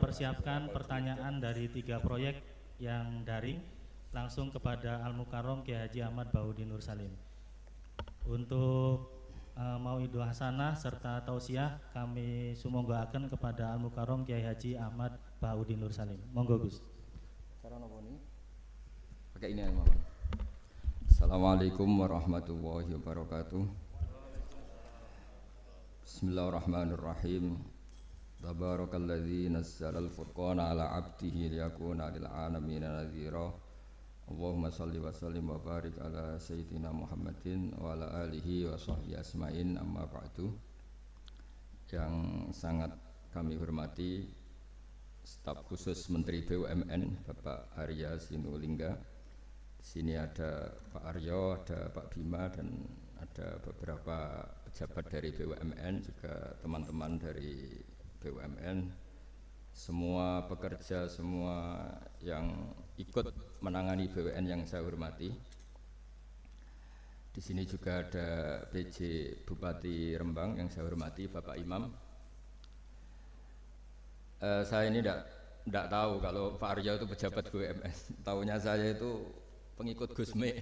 mempersiapkan pertanyaan dari 3 proyek yang daring langsung kepada Al Mukarrom Kiai Haji Ahmad Bahoudin Nur Salim. Untuk Mauidul Hasanah serta tausiah kami sumanggaken kepada Al Mukarrom Kiai Haji Ahmad Bahoudin Nur Salim. Monggo Gus. Cara nopo ini? Pakai ini aja, Mawon. Assalamualaikum warahmatullahi wabarakatuh. Bismillahirrahmanirrahim. Tabarakalladzi nazzala al-furqana ala 'abdihi liyakuna lil 'alamin nadhira. Allahumma shalli wa sallim wa barik ala sayyidina Muhammadin wa ala alihi wa sahbihi asma'in, amma ba'du. Yang sangat kami hormati staf khusus Menteri BUMN Bapak Arya Sinulinga. Di sini ada Pak Aryo, ada Pak Bima, dan ada beberapa pejabat dari BUMN, juga teman-teman dari BUMN, semua pekerja, semua yang ikut menangani BUMN yang saya hormati. Di sini juga ada PJ Bupati Rembang yang saya hormati, Bapak Imam. Saya ini tidak tahu kalau Pak Aryo itu pejabat BUMN. Tahunya saya itu pengikut Gusme.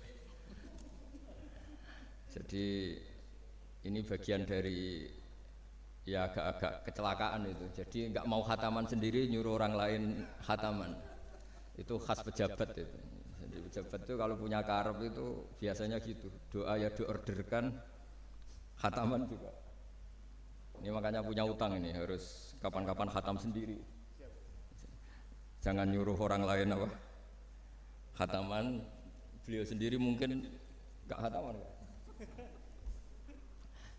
Jadi ini bagian dari ya agak-agak kecelakaan itu. Jadi nggak mau khataman sendiri, nyuruh orang lain khataman. Itu khas pejabat itu. Jadi pejabat itu kalau punya karep itu biasanya gitu. Doa ya diorderkan, khataman juga. Ini makanya punya utang ini, harus kapan-kapan khatam sendiri. Jangan nyuruh orang lain apa khataman, beliau sendiri mungkin nggak khataman.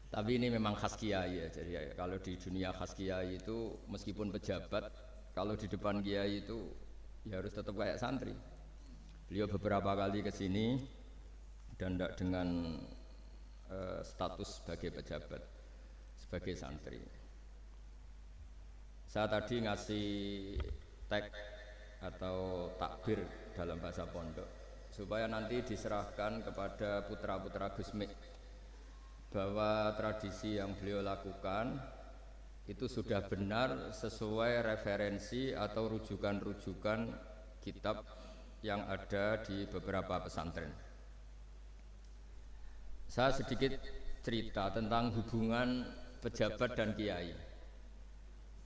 Tapi ini memang khas kiai ya. Jadi kalau di dunia khas kiai itu meskipun pejabat, kalau di depan kiai itu ya harus tetap kayak santri. Beliau beberapa kali ke sini dan tidak dengan status sebagai pejabat, sebagai santri. Saya tadi ngasih tag atau takbir dalam bahasa pondok supaya nanti diserahkan kepada putra-putra Gusmik bahwa tradisi yang beliau lakukan itu sudah benar sesuai referensi atau rujukan-rujukan kitab yang ada di beberapa pesantren. Saya sedikit cerita tentang hubungan pejabat dan kiai.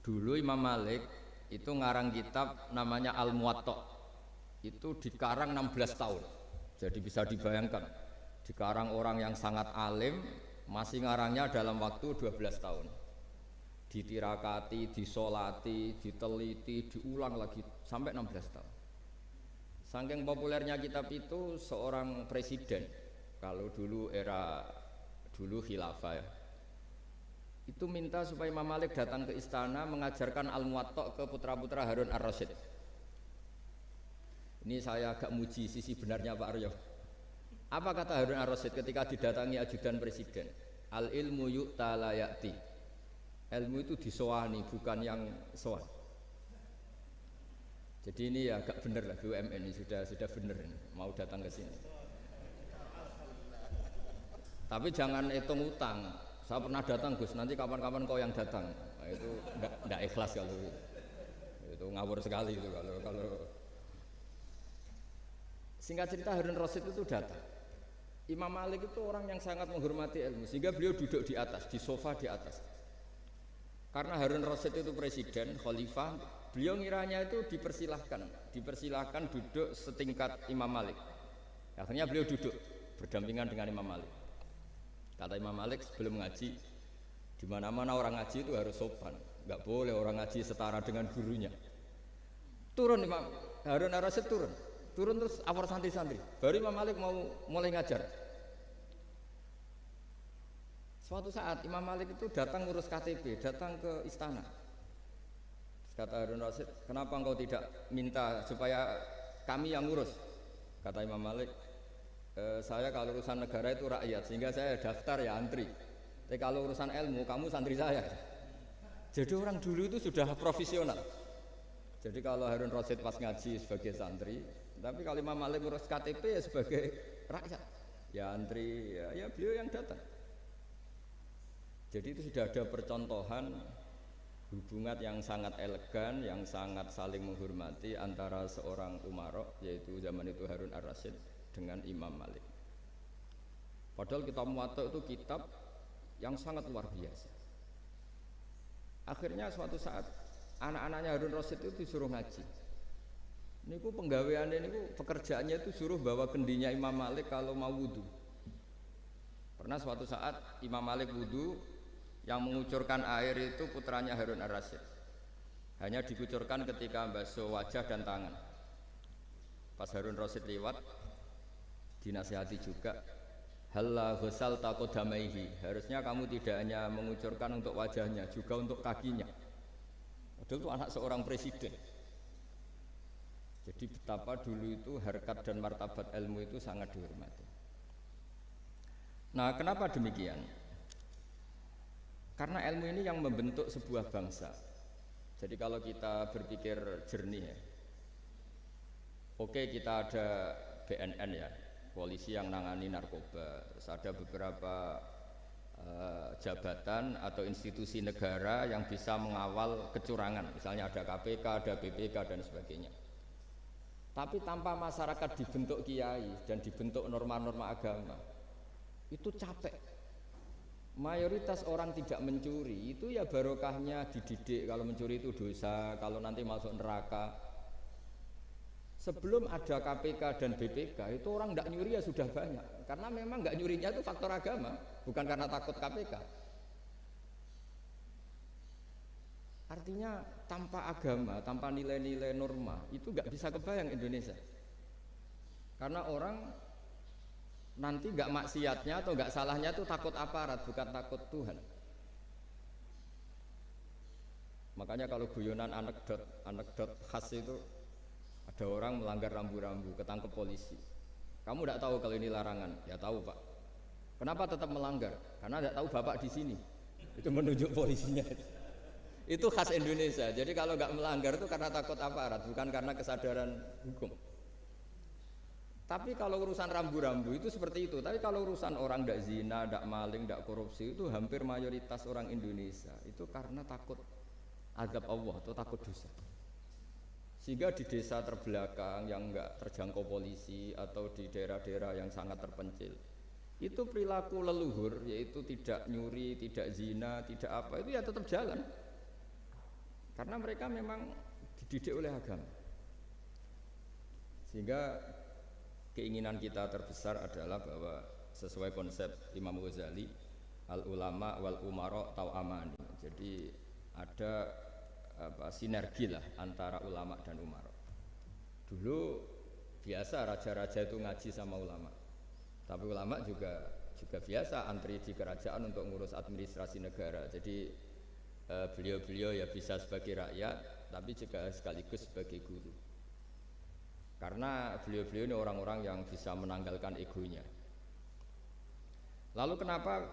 Dulu Imam Malik itu ngarang kitab namanya Al-Muwatta. Itu dikarang 16 tahun. Jadi bisa dibayangkan, dikarang orang yang sangat alim, masih ngarangnya dalam waktu 12 tahun. Ditirakati, disolati, diteliti, diulang lagi sampai 16 tahun. Saking populernya kitab itu, seorang presiden, kalau dulu era khilafah ya, itu minta supaya Imam Malik datang ke istana mengajarkan Al-Muwatta ke putra-putra Harun Ar-Rasyid. Ini saya agak muji sisi benarnya Pak Aryo. Apa kata Harun Ar-Rasyid ketika didatangi ajudan presiden? Al-ilmu yu'ta la ya'ti. Ilmu itu disoani, bukan yang soan. Jadi ini ya agak benar lah, BUMN ini sudah benar ini, mau datang ke sini. Tapi jangan hitung utang. Saya pernah datang Gus, nanti kapan-kapan kau yang datang. Nah, itu enggak ikhlas kalau itu ngawur sekali itu kalau singkat cerita Harun Rasyid itu datang. Imam Malik itu orang yang sangat menghormati ilmu, sehingga beliau duduk di atas, di sofa di atas. Karena Harun Rasyid itu presiden, khalifah, beliau ngiranya itu dipersilahkan duduk setingkat Imam Malik. Akhirnya beliau duduk berdampingan dengan Imam Malik. Kata Imam Malik sebelum ngaji, di mana-mana orang ngaji itu harus sopan, nggak boleh orang ngaji setara dengan gurunya. Turun Imam Harun Ar-Rasyid turun terus awal santri-santri. Baru Imam Malik mau mulai ngajar. Suatu saat Imam Malik itu datang ngurus KTP, datang ke istana. Kata Harun Rasyid, kenapa engkau tidak minta supaya kami yang ngurus? Kata Imam Malik, saya kalau urusan negara itu rakyat, sehingga saya daftar ya antri. Tapi kalau urusan ilmu, kamu santri saya. Jadi orang dulu itu sudah profesional. Jadi kalau Harun Rasyid pas ngaji sebagai santri, tapi kalau Imam Malik ngurus KTP ya sebagai rakyat, ya antri, ya beliau yang datang. Jadi itu sudah ada percontohan hubungan yang sangat elegan, yang sangat saling menghormati antara seorang umara, yaitu zaman itu Harun ar-Rasyid dengan Imam Malik. Padahal kitab Muwatta itu kitab yang sangat luar biasa. Akhirnya suatu saat anak-anaknya Harun Rasyid itu disuruh ngaji. Niku penggaweannya niku pekerjaannya itu suruh bawa kendinya Imam Malik kalau mau wudu. Pernah suatu saat Imam Malik wudu, yang mengucurkan air itu putranya Harun ar-Rasyid. Hanya dikucurkan ketika basuh wajah dan tangan. Pas Harun Rasyid lewat, dinasihati juga, halla ghusal taqodamaihi, harusnya kamu tidak hanya mengucurkan untuk wajahnya, juga untuk kakinya. Padahal itu anak seorang presiden. Jadi betapa dulu itu harkat dan martabat ilmu itu sangat dihormati. Nah, kenapa demikian? Karena ilmu ini yang membentuk sebuah bangsa. Jadi kalau kita berpikir jernih ya, oke, kita ada BNN ya, polisi yang nangani narkoba, terus ada beberapa jabatan atau institusi negara yang bisa mengawal kecurangan, misalnya ada KPK, ada BPK dan sebagainya. Tapi tanpa masyarakat dibentuk kiai dan dibentuk norma-norma agama, itu capek. Mayoritas orang tidak mencuri itu ya barokahnya dididik kalau mencuri itu dosa, kalau nanti masuk neraka. Sebelum ada KPK dan BPK itu orang tidak nyuri ya sudah banyak, karena memang nggak nyurinya itu faktor agama, bukan karena takut KPK. Artinya tanpa agama, tanpa nilai-nilai norma itu nggak bisa kebayang Indonesia. Karena orang nanti nggak maksiatnya atau nggak salahnya itu takut aparat, bukan takut Tuhan. Makanya kalau guyonan anekdot khas itu, ada orang melanggar rambu-rambu, ketangkep polisi. Kamu tidak tahu kalau ini larangan? Ya tahu Pak. Kenapa tetap melanggar? Karena tidak tahu Bapak di sini. Itu menunjuk polisinya. Itu khas Indonesia. Jadi kalau nggak melanggar itu karena takut aparat, bukan karena kesadaran hukum. Tapi kalau urusan rambu-rambu itu seperti itu. Tapi kalau urusan orang tidak zina, tidak maling, tidak korupsi, itu hampir mayoritas orang Indonesia itu karena takut azab Allah atau takut dosa. Sehingga di desa terbelakang yang enggak terjangkau polisi atau di daerah-daerah yang sangat terpencil, itu perilaku leluhur, yaitu tidak nyuri, tidak zina, tidak apa, itu ya tetap jalan. Karena mereka memang dididik oleh agama. Sehingga keinginan kita terbesar adalah bahwa sesuai konsep Imam Ghazali, al ulama wal umara tau'amani. Jadi ada sinergi lah antara ulama dan umara. Dulu biasa raja-raja itu ngaji sama ulama, tapi ulama juga biasa antri di kerajaan untuk ngurus administrasi negara. Jadi beliau-beliau ya bisa sebagai rakyat, tapi juga sekaligus sebagai guru. Karena beliau-beliau ini orang-orang yang bisa menanggalkan egonya. Lalu kenapa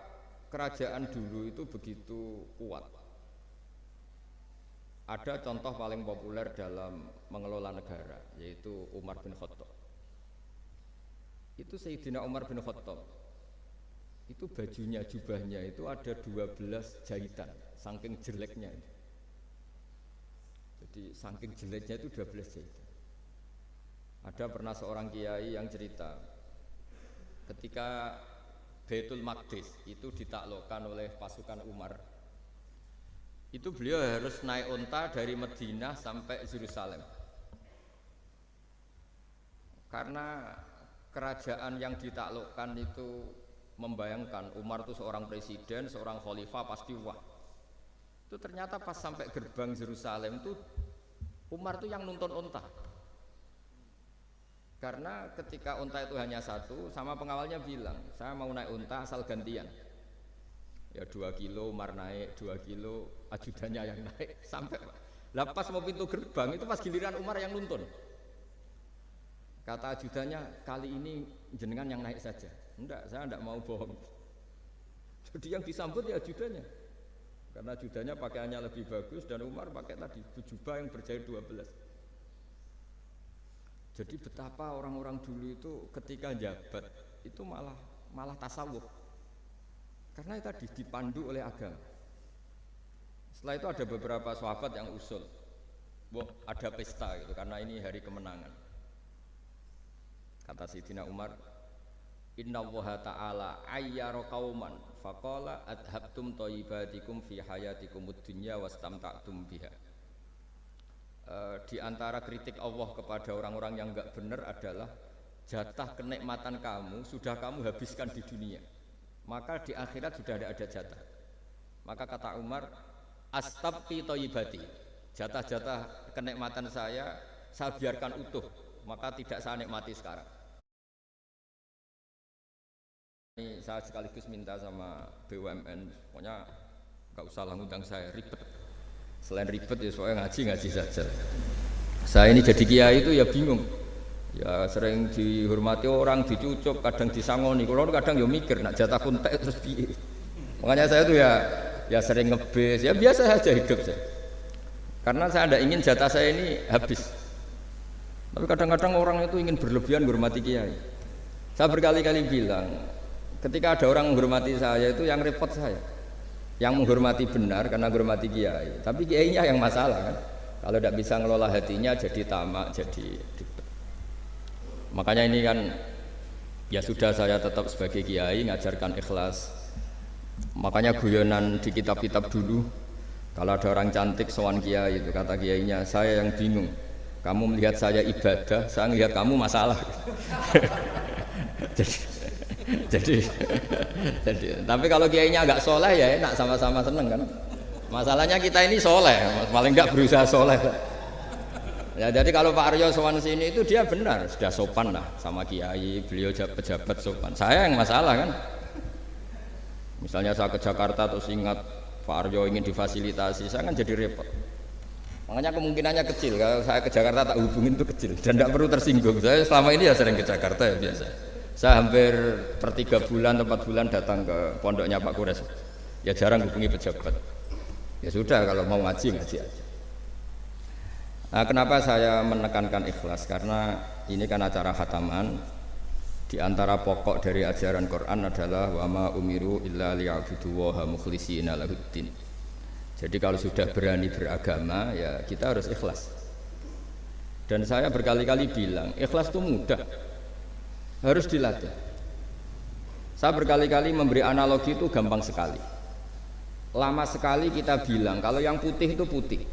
kerajaan dulu itu begitu kuat? Ada contoh paling populer dalam mengelola negara, yaitu Umar bin Khattab. Itu Sayyidina Umar bin Khattab, itu bajunya, jubahnya itu ada 12 jahitan, saking jeleknya. Jadi saking jeleknya itu 12 jahitan. Ada pernah seorang kiai yang cerita, ketika Baitul Maqdis itu ditaklukkan oleh pasukan Umar, itu beliau harus naik unta dari Madinah sampai Yerusalem. Karena kerajaan yang ditaklukkan itu membayangkan Umar itu seorang presiden, seorang khalifah, pasti wah. Itu ternyata pas sampai gerbang Yerusalem itu Umar itu yang nuntun unta. Karena ketika unta itu hanya satu, sama pengawalnya bilang, saya mau naik unta asal gantian. Ya 2 kilo Umar naik, 2 kilo ajudannya yang naik, sampai lepas mau pintu gerbang itu pas giliran Umar yang nuntun. Kata ajudannya, kali ini jenengan yang naik saja. Enggak, saya enggak mau bohong. Jadi yang disambut ya ajudannya. Karena ajudannya pakaiannya lebih bagus dan Umar pakai tadi jubah yang berjahit 12. Jadi betapa orang-orang dulu itu ketika jabat itu malah tasawuf. Karena tadi dipandu oleh agama. Setelah itu ada beberapa sahabat yang usul, ada pesta gitu karena ini hari kemenangan. Kata Sayyidina Umar, Inna Allaha ta'ala ayyara qauman faqala adhabtum thayyibatikum fi hayatikumud dunya wastamta'tum biha. Di antara kritik Allah kepada orang-orang yang enggak benar adalah jatah kenikmatan kamu sudah kamu habiskan di dunia, maka di akhirat sudah tidak ada jatah. Maka kata Umar, astabqi thayyibati, jatah-jatah kenikmatan saya biarkan utuh, maka tidak saya nikmati sekarang. Ini saya sekaligus minta sama BUMN, pokoknya nggak usah lah ngundang saya, ribet. Selain ribet ya soalnya ngaji saja. Saya ini jadi kiai itu ya bingung, ya sering dihormati orang, dicucuk, kadang disangoni. Kalau kadang ya mikir, nak jatah kuntek terus piye. Makanya saya tuh ya sering ngebes, ya biasa saja hidup saya. Karena saya tidak ingin jatah saya ini habis. Tapi kadang-kadang orang itu ingin berlebihan menghormati kiai. Saya berkali-kali bilang, ketika ada orang menghormati saya itu yang repot saya. Yang menghormati benar karena menghormati kiai, tapi kiainya yang masalah kan. Kalau tidak bisa ngelola hatinya jadi tamak, jadi ribet. Makanya ini kan ya sudah, saya tetap sebagai kiai ngajarkan ikhlas. Makanya guyonan di kitab-kitab dulu, kalau ada orang cantik sowan kiai itu kata kiainya, saya yang bingung. Kamu melihat saya ibadah, saya melihat kamu masalah. jadi tapi kalau kiainya agak soleh ya enak, sama-sama seneng kan. Masalahnya kita ini soleh, paling enggak berusaha soleh. Ya jadi kalau Pak Aryo sowan sini itu dia benar, sudah sopan lah sama kiai, beliau pejabat sopan. Saya yang masalah kan. Misalnya saya ke Jakarta terus ingat Pak Aryo ingin difasilitasi, saya kan jadi repot. Makanya kemungkinannya kecil, kalau saya ke Jakarta tak hubungin itu kecil dan tidak perlu tersinggung. Saya selama ini ya sering ke Jakarta ya biasa. Saya hampir per 3 bulan atau 4 bulan datang ke pondoknya Pak Kures. Ya jarang hubungi pejabat. Ya sudah, kalau mau ngaji aja. Nah, kenapa saya menekankan ikhlas? Karena ini kan acara khataman. Di antara pokok dari ajaran Quran adalah wa ma umiru illa liya'budullaha mukhlishina lahuddin. Jadi kalau sudah berani beragama ya kita harus ikhlas. Dan saya berkali-kali bilang, ikhlas itu mudah. Harus dilatih. Saya berkali-kali memberi analogi itu gampang sekali. Lama sekali kita bilang kalau yang putih itu putih.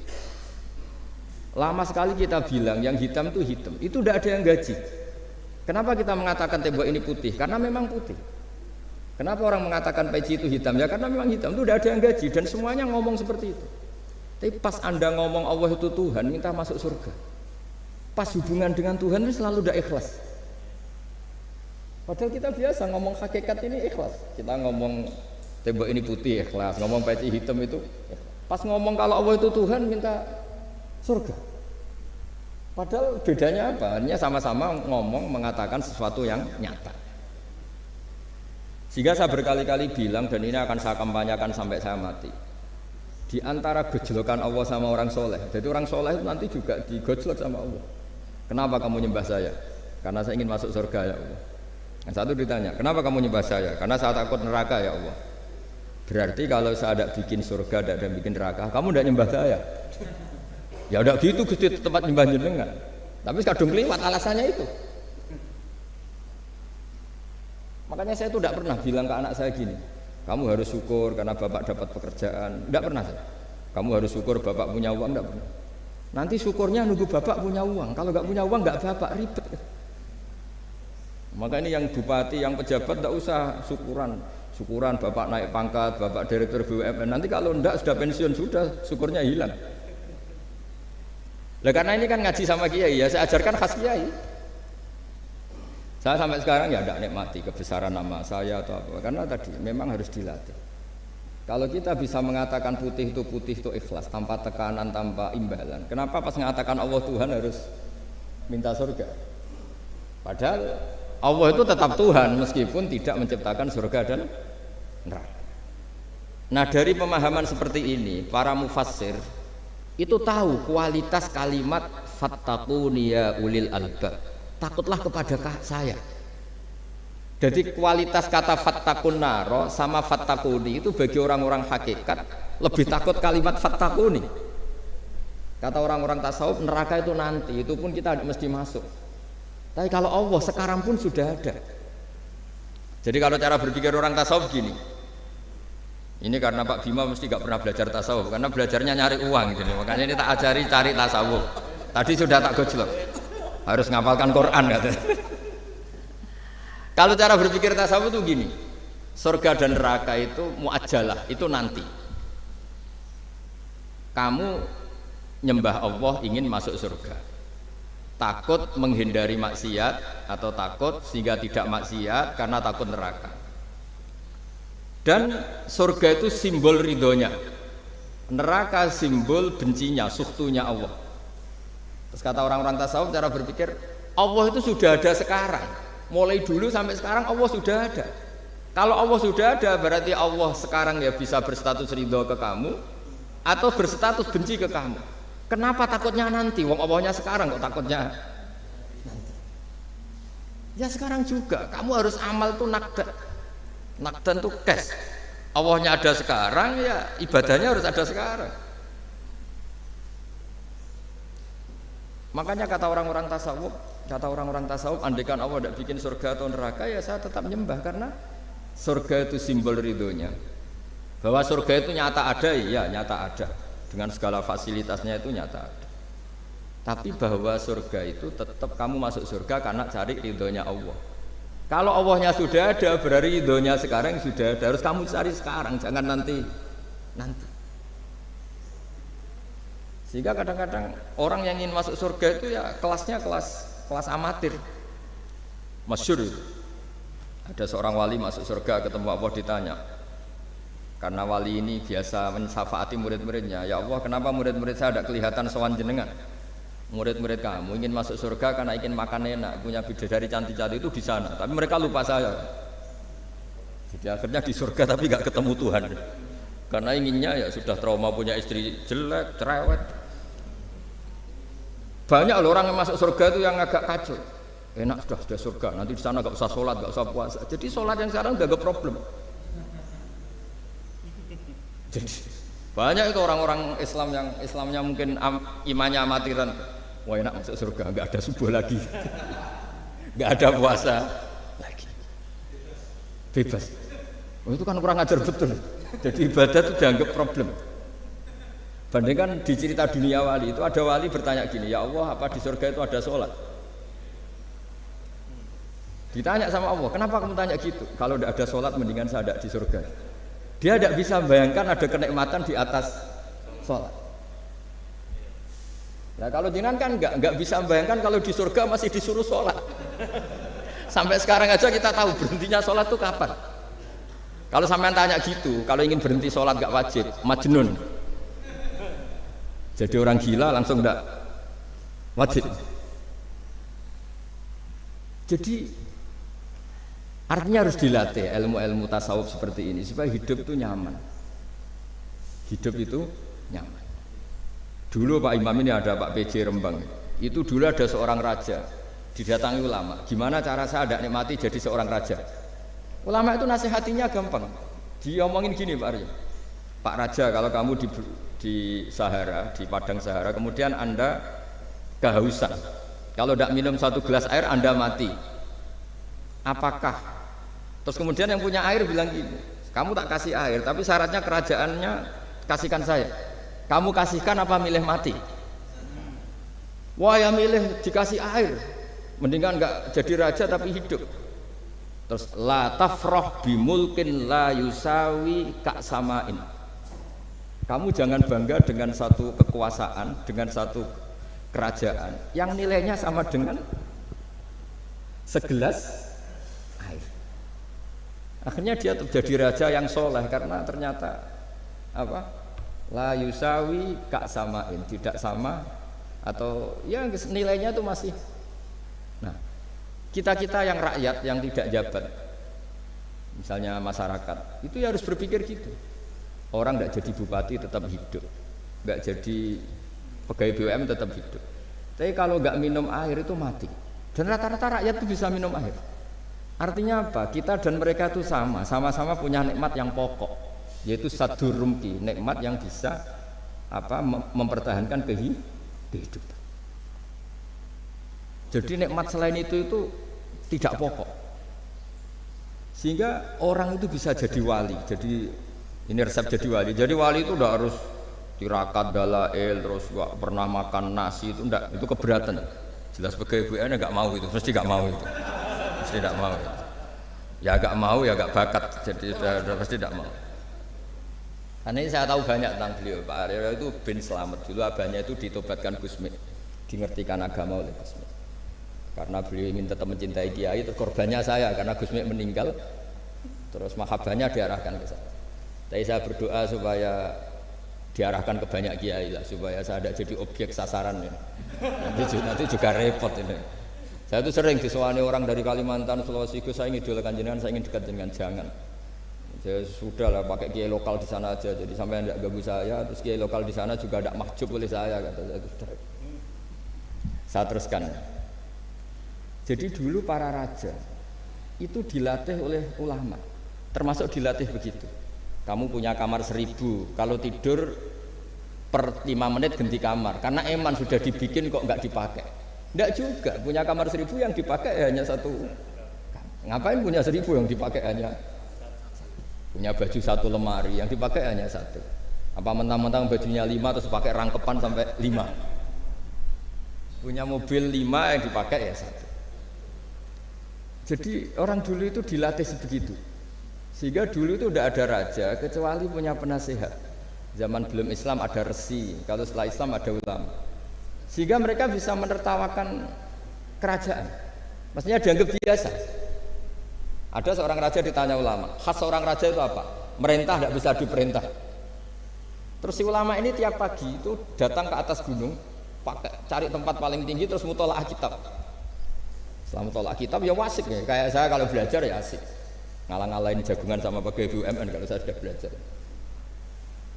Lama sekali kita bilang yang hitam itu hitam. Itu tidak ada yang gaji. Kenapa kita mengatakan tembok ini putih? Karena memang putih. Kenapa orang mengatakan peci itu hitam? Ya karena memang hitam. Itu tidak ada yang gaji dan semuanya ngomong seperti itu. Tapi pas Anda ngomong Allah itu Tuhan, minta masuk surga. Pas hubungan dengan Tuhan itu selalu tidak ikhlas. Padahal kita biasa ngomong hakikat ini ikhlas. Kita ngomong tembok ini putih ikhlas, ngomong peci hitam itu ikhlas. Pas ngomong kalau Allah itu Tuhan minta surga. Padahal bedanya apa? Hanya sama-sama ngomong mengatakan sesuatu yang nyata. Sehingga saya berkali-kali bilang dan ini akan saya kampanyakan sampai saya mati. Di antara gejolokan Allah sama orang soleh. Jadi orang soleh itu nanti juga digojlok sama Allah. Kenapa kamu nyembah saya? Karena saya ingin masuk surga ya Allah. Yang satu ditanya, kenapa kamu nyembah saya? Karena saya takut neraka ya Allah. Berarti kalau saya tidak bikin surga, tidak bikin neraka, kamu tidak nyembah saya. Ya udah gitu, Gusti tempat nyembah jenengan. Tapi kadung keliwat alasannya itu. Makanya saya itu tidak pernah bilang ke anak saya gini, kamu harus syukur karena bapak dapat pekerjaan. Tidak pernah saya. Kamu harus syukur bapak punya uang, tidak pernah. Nanti syukurnya nunggu bapak punya uang. Kalau nggak punya uang nggak bapak, ribet. Maka ini yang bupati, yang pejabat tidak usah syukuran bapak naik pangkat, bapak direktur BUMN. Nanti kalau enggak sudah pensiun sudah syukurnya hilang. Nah, karena ini kan ngaji sama kiai ya, saya ajarkan khas kiai. Saya sampai sekarang ya tidak nikmati kebesaran nama saya atau apa, karena tadi memang harus dilatih. Kalau kita bisa mengatakan putih itu ikhlas, tanpa tekanan, tanpa imbalan. Kenapa pas mengatakan Allah Tuhan harus minta surga? Padahal Allah itu tetap Tuhan meskipun tidak menciptakan surga dan neraka. Nah dari pemahaman seperti ini para mufassir itu tahu kualitas kalimat fattaquni ya ulil albab. Takutlah kepada saya. Jadi kualitas kata fattakun naro sama fattakuni itu bagi orang-orang hakikat lebih takut kalimat fattakuni. Kata orang-orang tasawuf neraka itu nanti, itu pun kita mesti masuk. Tapi kalau Allah sekarang pun sudah ada. Jadi kalau cara berpikir orang tasawuf gini. Ini karena Pak Bima mesti gak pernah belajar tasawuf, karena belajarnya nyari uang gitu. Makanya ini tak ajari cari tasawuf. Tadi sudah tak gojlok. Harus ngapalkan Quran katanya. Kalau cara berpikir tasawuf itu gini, surga dan neraka itu muajjalah, itu nanti. Kamu nyembah Allah ingin masuk surga, takut menghindari maksiat atau takut sehingga tidak maksiat karena takut neraka. Dan surga itu simbol ridhonya, neraka simbol bencinya, sukhtunya Allah. Terus kata orang-orang tasawuf cara berpikir, Allah itu sudah ada sekarang. Mulai dulu sampai sekarang Allah sudah ada. Kalau Allah sudah ada berarti Allah sekarang ya bisa berstatus ridho ke kamu atau berstatus benci ke kamu. Kenapa takutnya nanti? Wong Allahnya sekarang kok takutnya nanti? Ya sekarang juga. Kamu harus amal tuh nakdan. Nakdan tuh kes. Allahnya ada sekarang ya ibadahnya harus ada sekarang. Makanya kata orang-orang tasawuf, andaikan Allah tidak bikin surga atau neraka ya saya tetap nyembah karena surga itu simbol ridhonya. Bahwa surga itu nyata ada, ya nyata ada. Dengan segala fasilitasnya itu nyata ada. Tapi bahwa surga itu tetap kamu masuk surga karena cari ridhonya Allah. Kalau Allahnya sudah ada, berarti ridhonya sekarang sudah ada. Harus kamu cari sekarang, jangan nanti. Sehingga kadang-kadang orang yang ingin masuk surga itu ya kelasnya kelas amatir. Masyhur itu. Ada seorang wali masuk surga ketemu Allah ditanya. Karena wali ini biasa mensyafaati murid-muridnya. Ya Allah, kenapa murid-murid saya tidak kelihatan sowan jenengan? Murid-murid kamu ingin masuk surga karena ingin makan enak, punya bidadari cantik-cantik itu di sana. Tapi mereka lupa saya. Jadi akhirnya di surga tapi nggak ketemu Tuhan. Karena inginnya ya sudah trauma punya istri jelek, cerewet. Banyak loh orang yang masuk surga itu yang agak kacau. Enak sudah surga, nanti di sana gak usah sholat, gak usah puasa. Jadi sholat yang sekarang udah gak problem. Jadi banyak itu orang-orang Islam yang Islamnya mungkin imannya amatiran. Wah enak masuk surga, gak ada subuh lagi, gak ada puasa lagi, bebas. Oh, itu kan kurang ajar betul. Jadi ibadah itu dianggap problem. Bandingkan di cerita dunia wali itu ada wali bertanya gini, ya Allah apa di surga itu ada sholat? Ditanya sama Allah, kenapa kamu tanya gitu? Kalau tidak ada sholat mendingan saya ada di surga. Dia tidak bisa membayangkan ada kenikmatan di atas sholat. Nah kalau jinan kan nggak bisa membayangkan kalau di surga masih disuruh sholat. Sampai sekarang aja kita tahu berhentinya sholat itu kapan. Kalau sampean tanya gitu, kalau ingin berhenti sholat nggak wajib, majnun. Jadi orang gila langsung nggak wajib. Jadi artinya harus dilatih ilmu-ilmu tasawuf seperti ini supaya hidup itu nyaman. Hidup itu nyaman. Dulu Pak Imam ini ada Pak PJ Rembang. Itu dulu ada seorang raja didatangi ulama. Gimana cara saya tidak nikmati jadi seorang raja? Ulama itu nasihatinya gampang. Diomongin gini Pak Arya. Pak Raja, kalau kamu di Sahara, di padang Sahara, kemudian Anda kehausan. Kalau tidak minum satu gelas air Anda mati. Apakah? Terus kemudian yang punya air bilang gini, kamu tak kasih air, tapi syaratnya kerajaannya kasihkan saya. Kamu kasihkan apa milih mati? Wah ya milih dikasih air. Mendingan nggak jadi raja tapi hidup. Terus la tafrah bimulkin la yusawi kak samain. Kamu jangan bangga dengan satu kekuasaan, dengan satu kerajaan yang nilainya sama dengan segelas air. Akhirnya dia jadi raja yang soleh karena ternyata apa? La yusawi kak samain, tidak sama atau ya nilainya itu masih. Nah, kita yang rakyat yang tidak jabat, misalnya masyarakat, itu ya harus berpikir gitu. Orang tidak jadi bupati tetap hidup, nggak jadi pegawai BUMN tetap hidup. Tapi kalau nggak minum air itu mati. Dan rata-rata rakyat itu bisa minum air. Artinya apa? Kita dan mereka itu sama-sama punya nikmat yang pokok, yaitu sadur rumki, nikmat yang bisa mempertahankan kehidupan. Jadi nikmat selain itu tidak pokok. Sehingga orang itu bisa jadi wali. Jadi ini resep jadi wali. Jadi wali itu udah harus tirakat dalail, terus gak pernah makan nasi, itu enggak, itu keberatan. Jelas sebagai ibu-ibunya nggak mau itu, mesti nggak mau itu, mesti tidak mau itu. Ya nggak mau ya nggak bakat, jadi udah pasti tidak mau. Karena ini saya tahu banyak tentang beliau. Pak Aryo itu bin selamat dulu, abahnya itu ditobatkan Gusmi, dingertikan agama oleh Gusmi. Karena beliau ingin tetap mencintai Kiai, terus korbannya saya karena Gusmi meninggal, terus mahabbahnya diarahkan ke saya. Tapi saya berdoa supaya diarahkan ke banyak kiai lah, supaya saya tidak jadi objek sasaran ya. Nanti juga repot ini. Saya tuh sering disewani orang dari Kalimantan, Sulawesi, saya ingin idolakan jenengan, saya ingin dekat dengan jangan. Saya sudah lah pakai kiai lokal di sana aja, jadi sampai tidak ganggu saya. Terus kiai lokal di sana juga tidak mahjub oleh saya, kata saya. Saya teruskan. Jadi dulu para raja itu dilatih oleh ulama, termasuk dilatih begitu. Kamu punya kamar 1000, kalau tidur per 5 menit ganti kamar, karena eman sudah dibikin kok nggak dipakai. Nggak juga, punya kamar 1000 yang dipakai hanya satu. Ngapain punya 1000 yang dipakai hanya? Punya baju satu lemari yang dipakai hanya satu. Apa mentang-mentang bajunya 5 terus pakai rangkepan sampai 5. Punya mobil 5 yang dipakai ya satu. Jadi orang dulu itu dilatih sebegitu. Sehingga dulu itu tidak ada raja kecuali punya penasehat. Zaman belum Islam ada resi, kalau setelah Islam ada ulama. Sehingga mereka bisa menertawakan kerajaan. Maksudnya dianggap biasa. Ada seorang raja ditanya ulama, khas seorang raja itu apa? Merintah tidak bisa diperintah. Terus si ulama ini tiap pagi itu datang ke atas gunung, cari tempat paling tinggi terus mutolaah kitab. Setelah mutolaah kitab ya wasik ya, kayak saya kalau belajar ya asik. Ngalang-ngalain jagungan sama pegawai BUMN kalau saya sudah belajar.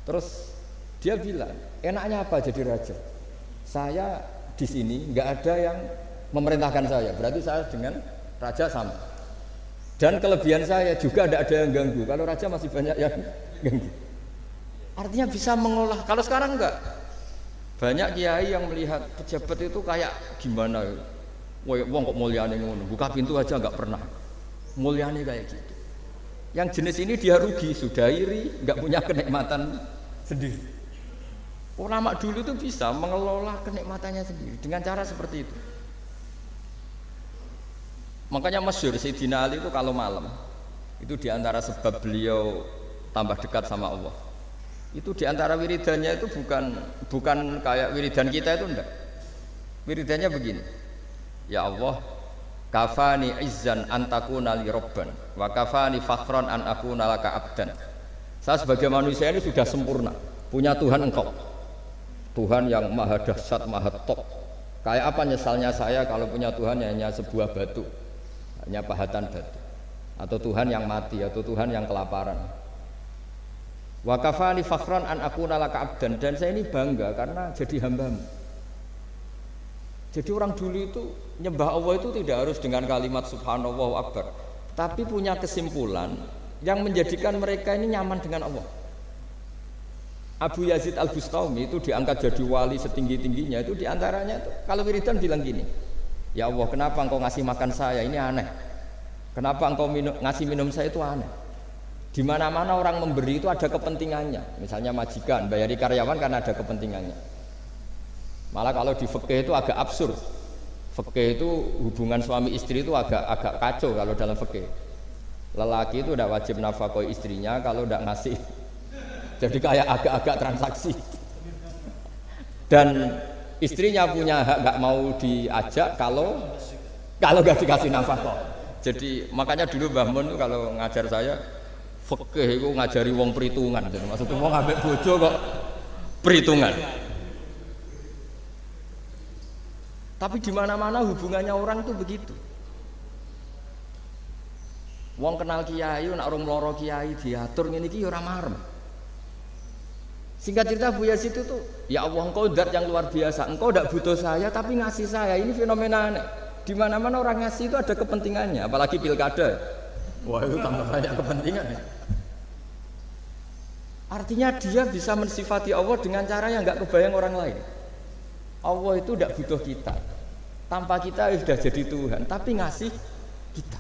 Terus dia bilang, enaknya apa jadi raja? Saya di sini nggak ada yang memerintahkan saya, berarti saya dengan raja sama. Dan kelebihan saya juga tidak ada yang ganggu. Kalau raja masih banyak yang ganggu. Artinya bisa mengolah. Kalau sekarang enggak. Banyak kiai yang melihat pejabat itu kayak gimana? Wong kok mulyane ngono, buka pintu aja nggak pernah. Mulyane kayak gitu. Yang jenis ini dia rugi, sudah iri, nggak punya kenikmatan sendiri. Ulama dulu itu bisa mengelola kenikmatannya sendiri dengan cara seperti itu. Makanya masyhur Sayyidina Ali itu kalau malam itu diantara sebab beliau tambah dekat sama Allah. Itu diantara wiridannya itu bukan kayak wiridan kita itu enggak. Wiridannya begini. Ya Allah, kafani izzan antakuna li robban wa kafani fakhron an akuna laka abdan. Saya sebagai manusia ini sudah sempurna, punya Tuhan engkau, Tuhan yang maha dahsyat, maha top. Kayak apa nyesalnya saya kalau punya Tuhan hanya sebuah batu, hanya pahatan batu, atau Tuhan yang mati, atau Tuhan yang kelaparan. Wa kafani fakhron an akuna laka abdan, dan saya ini bangga karena jadi hambamu. Jadi orang dulu itu nyembah Allah itu tidak harus dengan kalimat subhanallah akbar, tapi punya kesimpulan yang menjadikan mereka ini nyaman dengan Allah. Abu Yazid Al-Bustami itu diangkat jadi wali setinggi-tingginya, itu diantaranya itu kalau wiridan bilang gini, ya Allah kenapa engkau ngasih makan saya, ini aneh. Kenapa engkau ngasih minum saya, itu aneh. Di mana-mana orang memberi itu ada kepentingannya. Misalnya majikan bayari karyawan karena ada kepentingannya. Malah kalau di fikih itu agak absurd. Fikih itu hubungan suami istri itu agak kacau kalau dalam fikih. Lelaki itu tidak wajib nafkahi istrinya kalau tidak ngasih. Jadi kayak agak-agak transaksi. Dan istrinya punya hak nggak mau diajak kalau nggak dikasih nafkah. Jadi makanya dulu Mbah Mun kalau ngajar saya fikih itu ngajari wong perhitungan. Jadi maksudnya wong ambek bojo kok perhitungan. Tapi di mana-mana hubungannya orang itu begitu. Wong kenal kiai, nak orang meloro kiai diatur ngene iki ya ora marem. Singkat cerita Bu Yazid itu tuh, ya Allah engkau zat yang luar biasa. Engkau tidak butuh saya tapi ngasih saya. Ini fenomena aneh. Di mana-mana orang ngasih itu ada kepentingannya, apalagi pilkada. Wah, itu tambah banyak kepentingan. Artinya dia bisa mensifati Allah dengan cara yang nggak kebayang orang lain. Allah itu tidak butuh kita. Tanpa kita sudah jadi Tuhan, tapi ngasih kita.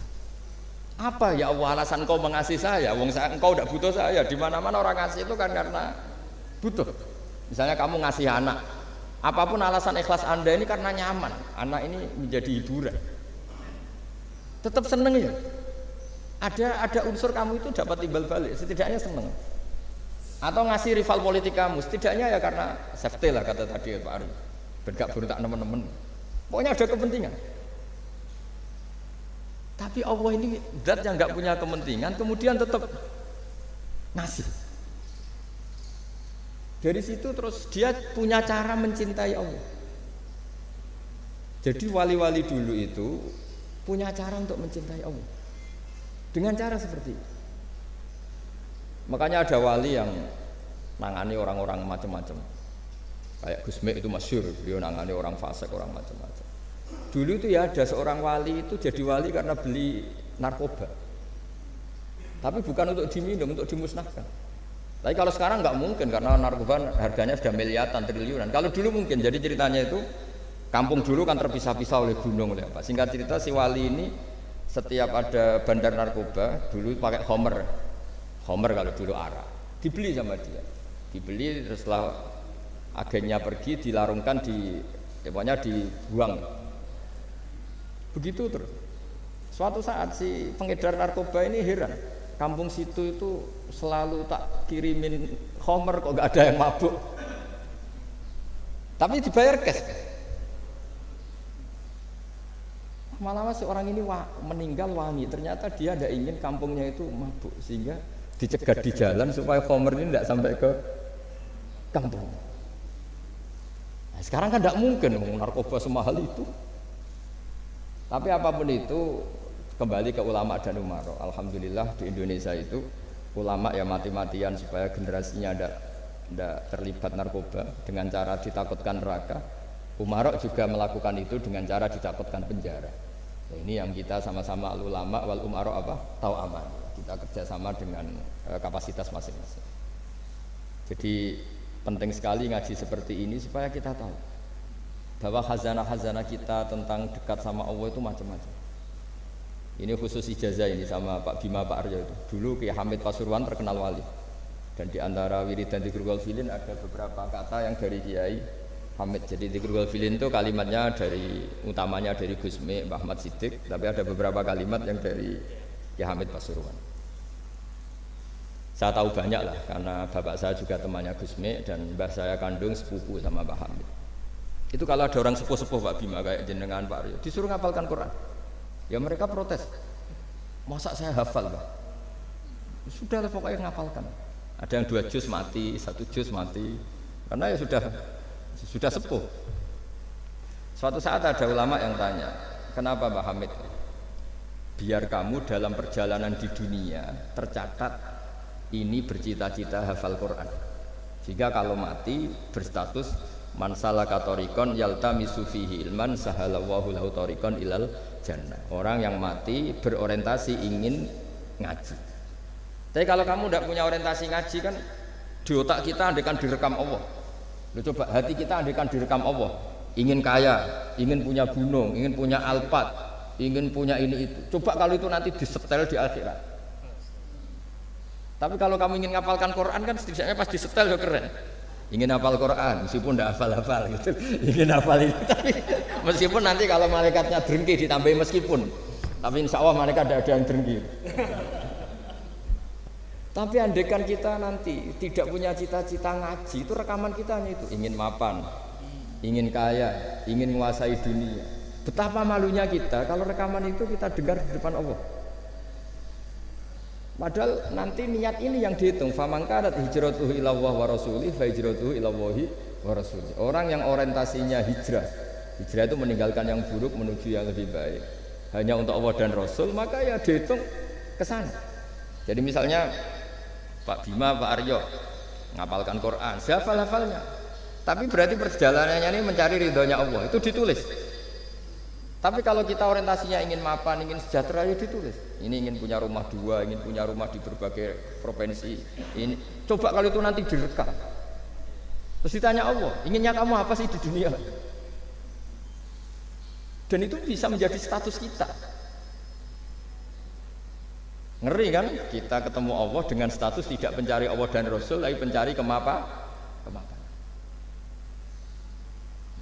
Apa ya Allah alasan kau mengasihi saya? Engkau tidak butuh saya. Di mana-mana orang ngasih itu kan karena butuh. Misalnya kamu ngasih anak, apapun alasan ikhlas Anda ini karena nyaman. Anak ini menjadi hiburan. Tetap seneng ya. Ada unsur kamu itu dapat timbal balik. Setidaknya seneng. Atau ngasih rival politik kamu, setidaknya ya karena safety lah kata tadi Pak Ari. Bergak bertak teman-teman. Pokoknya ada kepentingan. Tapi Allah ini zat yang nggak punya kepentingan, kemudian tetap ngasih. Dari situ terus dia punya cara mencintai Allah. Jadi wali-wali dulu itu punya cara untuk mencintai Allah. Dengan cara seperti itu. Makanya ada wali yang nangani orang-orang macam-macam. Kayak Gusme itu masyhur, dia nangani orang fasik, orang macam-macam. Dulu itu ya ada seorang wali itu jadi wali karena beli narkoba. Tapi bukan untuk diminum, untuk dimusnahkan. Tapi kalau sekarang nggak mungkin karena narkoba harganya sudah miliaran, triliunan. Kalau dulu mungkin. Jadi ceritanya itu kampung dulu kan terpisah-pisah oleh gunung oleh apa. Singkat cerita si wali ini setiap ada bandar narkoba dulu pakai homer kalau dulu arak dibeli sama dia, dibeli terus setelah agennya pergi dilarungkan pokoknya dibuang begitu terus. Suatu saat si pengedar narkoba ini heran, kampung situ itu selalu tak kirimin homer kok gak ada yang mabuk, tapi dibayar cash. Malah si orang ini meninggal wangi, ternyata dia tidak ingin kampungnya itu mabuk sehingga dicegat di jalan supaya homer ini tidak sampai ke kampung. Nah, sekarang kan tidak mungkin narkoba semahal itu. Tapi apapun itu kembali ke ulama dan umaro. Alhamdulillah di Indonesia itu ulama ya mati-matian supaya generasinya tidak terlibat narkoba dengan cara ditakutkan neraka. Umaro juga melakukan itu dengan cara ditakutkan penjara. Nah, ini yang kita sama-sama ulama wal umaro tahu aman. Kita kerjasama dengan kapasitas masing-masing. Jadi penting sekali ngaji seperti ini supaya kita tahu bahwa khazanah-khazanah kita tentang dekat sama Allah itu macam-macam. Ini khusus ijazah ini sama Pak Bima Pak Aryo itu. Dulu Kiai Hamid Pasuruan terkenal wali. Dan di antara wirid dan dzikrul filin ada beberapa kata yang dari Kiai Hamid. Jadi dzikrul filin itu kalimatnya utamanya dari Gusme Mbah Ahmad Siddiq, tapi ada beberapa kalimat yang dari Kiai Hamid Pasuruan. Saya tahu banyak lah karena bapak saya juga temannya Gusme dan mbah saya kandung sepupu sama Mbah Hamid. Itu kalau ada orang sepuh-sepuh Pak Bima kayak jenengan Pak Aryo disuruh ngapalkan Quran, ya mereka protes. Masa saya hafal Pak? Sudah lah pokoknya ngapalkan. Ada yang 2 juz mati, 1 juz mati, karena ya sudah sepuh. Suatu saat ada ulama yang tanya, kenapa Mbah Hamid? Biar kamu dalam perjalanan di dunia tercatat ini bercita-cita hafal Quran, sehingga kalau mati berstatus man salaka thariqan yaltamisu fihi ilman sahalallahu lahu thariqan ilal jannah. Orang yang mati berorientasi ingin ngaji. Tapi kalau kamu tidak punya orientasi ngaji kan di otak kita andaikan direkam Allah. Loh, coba hati kita andaikan direkam Allah, ingin kaya, ingin punya gunung, ingin punya alpat, ingin punya ini itu. Coba kalau itu nanti disetel di akhirat. Tapi kalau kamu ingin ngapalkan Quran kan setidaknya pas disetel ya keren. Ingin hafal Quran meskipun tidak hafal-hafal gitu. Ingin hafal ini tapi meskipun nanti kalau malaikatnya drengki ditambahi meskipun. Tapi insya Allah malaikat tidak ada yang drengki. Tapi andaikan kita nanti tidak punya cita-cita ngaji, itu rekaman kita hanya itu, ingin mapan, ingin kaya, ingin menguasai dunia. Betapa malunya kita kalau rekaman itu kita dengar di depan Allah. Padahal nanti niat ini yang dihitung. Famangkanat hijratuhu ilallah wa rasulih fa hijratuhu ilallahi wa rasulih. Orang yang orientasinya hijrah itu meninggalkan yang buruk menuju yang lebih baik, hanya untuk Allah dan Rasul, maka ya dihitung ke sana. Jadi misalnya Pak Bima, Pak Aryo ngapalkan Quran, hafal-hafalnya. Tapi berarti perjalanannya ini mencari ridhonya Allah, itu ditulis. Tapi kalau kita orientasinya ingin mapan, ingin sejahtera, ya ditulis. Ini ingin punya rumah 2, ingin punya rumah di berbagai provinsi. Ini coba kalau itu nanti direkam. Terus ditanya Allah, inginnya kamu apa sih di dunia? Dan itu bisa menjadi status kita. Ngeri kan? Kita ketemu Allah dengan status tidak pencari Allah dan Rasul, tapi pencari kemapanan.